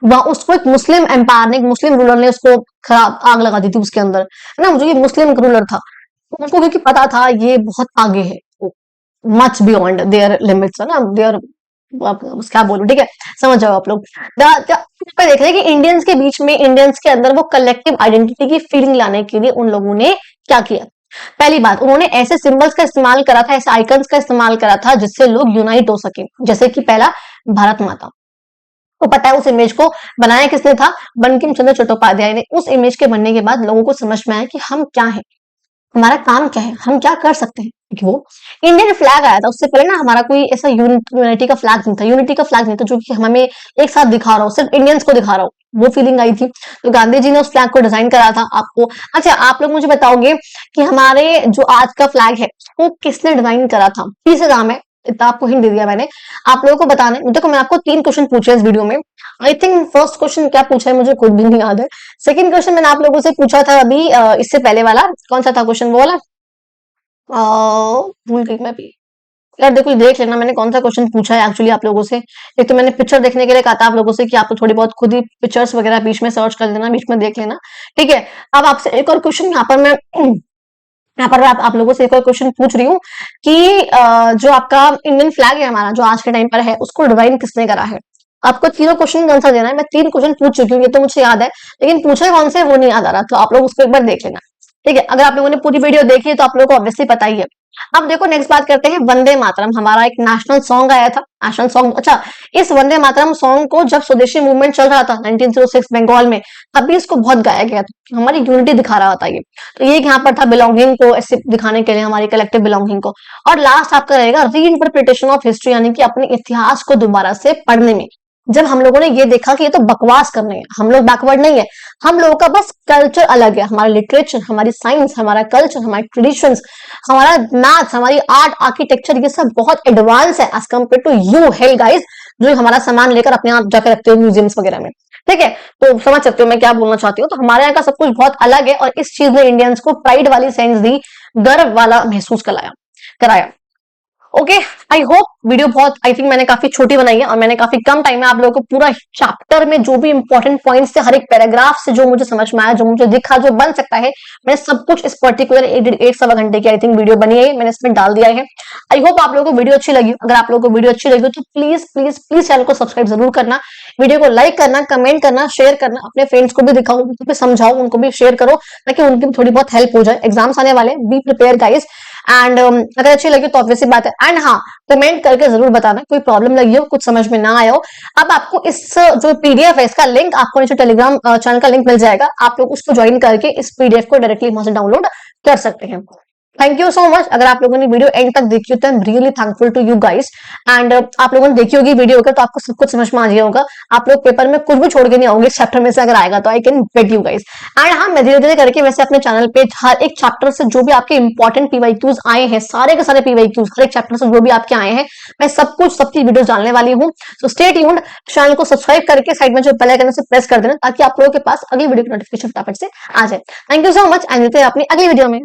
वहां उसको एक मुस्लिम एम्पायर ने, एक मुस्लिम रूलर ने उसको खराब आग लगा दी थी उसके अंदर, है ना, मुझे ये मुस्लिम रूलर था, उनको क्योंकि पता था ये बहुत आगे है, मच बियॉन्ड देयर लिमिट्स, है ना, देयर, आप क्या बोलूं, ठीक है, समझ जाओ आप लोग। देख रहे हैं कि इंडियंस के बीच में, इंडियंस के अंदर वो कलेक्टिव आइडेंटिटी की फीलिंग लाने के लिए उन लोगों ने क्या किया। पहली बात, उन्होंने ऐसे सिंबल्स का इस्तेमाल करा था, ऐसे आइकन्स का इस्तेमाल करा था जिससे लोग यूनाइट हो सके, जैसे कि पहला भारत माता, तो पता है उस इमेज को बनाया किसने था, बंकिम चंद्र चट्टोपाध्याय ने। उस इमेज के बनने के बाद लोगों को समझ में आया कि हम क्या है, हमारा काम क्या है, हम क्या कर सकते हैं, क्योंकि वो इंडियन फ्लैग आया था, उससे पहले ना हमारा कोई ऐसा यूनिटी का फ्लैग नहीं था, यूनिटी का फ्लैग नहीं था जो कि हमें एक साथ दिखा रहा हो, सिर्फ इंडियंस को दिखा रहा हो, वो फीलिंग आई थी, तो गांधी जी ने उस फ्लैग को डिजाइन करा था आपको। अच्छा, आप लोग मुझे बताओगे कि हमारे जो आज का फ्लैग है वो किसने डिजाइन करा था, किस नाम है, इतना आपको हिंट दे दिया मैंने, आप लोगों को बताना है। देखो मैं आपको 3 क्वेश्चन पूछे इस वीडियो में, आई थिंक फर्स्ट क्वेश्चन क्या पूछा है मुझे खुद भी नहीं याद है, सेकंड क्वेश्चन मैंने आप लोगों से पूछा था अभी इससे पहले वाला, कौन सा था क्वेश्चन, वो वाला भूल गई मैं भी यार, देखो देख लेना मैंने कौन सा क्वेश्चन पूछा है एक्चुअली आप लोगों से। एक तो मैंने पिक्चर देखने के लिए कहा था आप लोगों से कि आप तो थोड़ी बहुत खुद ही पिक्चर्स वगैरह बीच में सर्च कर लेना, बीच में देख लेना, ठीक है। अब आपसे एक और क्वेश्चन यहाँ पर मैं यहाँ पर आप लोगों से एक और क्वेश्चन पूछ रही हूँ कि जो आपका इंडियन फ्लैग है हमारा, जो आज के टाइम पर है, उसको डिजाइन किसने करा है। आपको तीनों क्वेश्चन आंसर देना है, मैं 3 क्वेश्चन पूछ चुकी हूँ, ये तो मुझे याद है, लेकिन पूछे कौन से वो नहीं याद आ रहा, तो आप लोग उसको एक बार देख लेना, ठीक है। अगर आप लोगों ने पूरी वीडियो देखी है तो आप लोगों को ऑब्वियसली पता ही है। अब देखो नेक्स्ट बात करते हैं, वंदे मातरम हमारा एक नेशनल सॉन्ग आया था, नेशनल सॉन्ग। अच्छा, इस वंदे मातरम सॉन्ग को जब स्वदेशी मूवमेंट चल रहा था 1906 बंगाल में, तभी इसको बहुत गाया गया था, हमारी यूनिटी दिखा रहा था ये, तो ये यहाँ पर था बिलोंगिंग को ऐसे दिखाने के लिए, हमारी कलेक्टिव बिलोंगिंग को। और लास्ट आपका रहेगा री इंटरप्रिटेशन ऑफ हिस्ट्री, यानी कि अपने इतिहास को दोबारा से पढ़ने में, जब हम लोगों ने ये देखा कि ये तो बकवास करने हैं, हम लोग बैकवर्ड नहीं है, हम लोगों का बस कल्चर अलग है, हमारा लिटरेचर, हमारी साइंस, हमारा कल्चर, हमारे ट्रेडिशंस, हमारा नाच, हमारी आर्ट, आर्किटेक्चर, ये सब बहुत एडवांस है as compare to you all guys, जो हमारा सामान लेकर अपने आप जाकर रखते हो म्यूजियम्स वगैरह में, ठीक है। तो समझ सकते हो मैं क्या बोलना चाहती हूँ, तो हमारे यहाँ का सब कुछ बहुत अलग है, और इस चीज ने इंडियंस को प्राइड वाली सेंस दी, गर्व वाला महसूस कराया। ओके, आई होप वीडियो बहुत, आई थिंक मैंने काफी छोटी बनाई है, और मैंने काफी कम टाइम में आप लोगों को पूरा चैप्टर में जो भी इंपॉर्टेंट पॉइंट्स थे, हर एक पैराग्राफ से जो मुझे समझ में आया, जो मुझे दिखा, जो बन सकता है, मैंने सब कुछ इस पर्टिकुलर 1.5 घंटे की आई थिंक वीडियो बनी है, मैंने इसमें डाल दिया है। आई होप आप लोगों को वीडियो अच्छी लगी, अगर आप लोगों को वीडियो अच्छी लगी तो प्लीज प्लीज प्लीज चैनल को सब्सक्राइब जरूर करना, वीडियो को लाइक करना, कमेंट करना, शेयर करना, अपने फ्रेंड्स को भी दिखाओ, उनको भी समझाओ, उनको भी शेयर करो, ताकि उनकी भी थोड़ी बहुत हेल्प हो जाए। एग्जाम्स आने वाले, बी प्रिपेयर गाइस, एंड अगर अच्छी लगी तो ऑब्वियसली बात है, एंड हाँ कमेंट करके जरूर बताना कोई प्रॉब्लम लगी हो, कुछ समझ में ना आया हो। अब आपको इस जो पीडीएफ है, इसका लिंक आपको नीचे टेलीग्राम चैनल का लिंक मिल जाएगा, आप लोग उसको ज्वाइन करके इस पीडीएफ को डायरेक्टली वहां से डाउनलोड कर सकते हैं। थैंक यू सो मच, अगर आप लोगों ने वीडियो एंड तक देखी हो तो I am really thankful to you guys, and आप लोगों ने देखी होगी वीडियो का तो आपको सब कुछ समझ में आ गया होगा, आप लोग पेपर में कुछ भी छोड़ के नहीं आओगे इस चैप्टर में से, अगर आएगा तो I can bet you guys. And हाँ, मैं धीरे धीरे करके वैसे अपने चैनल पे हर एक चैप्टर से जो भी आपके इंपॉर्टेंट पीवाईक्यूज आए हैं, सारे के सारे पीवाईक्यूज हर एक चैप्टर से जो भी आपके आए हैं, मैं सब कुछ सबकी वीडियो डालने वाली हूँ, सो स्टे ट्यून्ड। चैनल को सब्सक्राइब करके साइड में जो बेल आइकन से प्रेस कर देना, ताकि आप लोगों के पास अगली वीडियो की नोटिफिकेशन फटाफट से आ जाए। Thank you so much, and मिलते हैं अपनी अगली वीडियो में।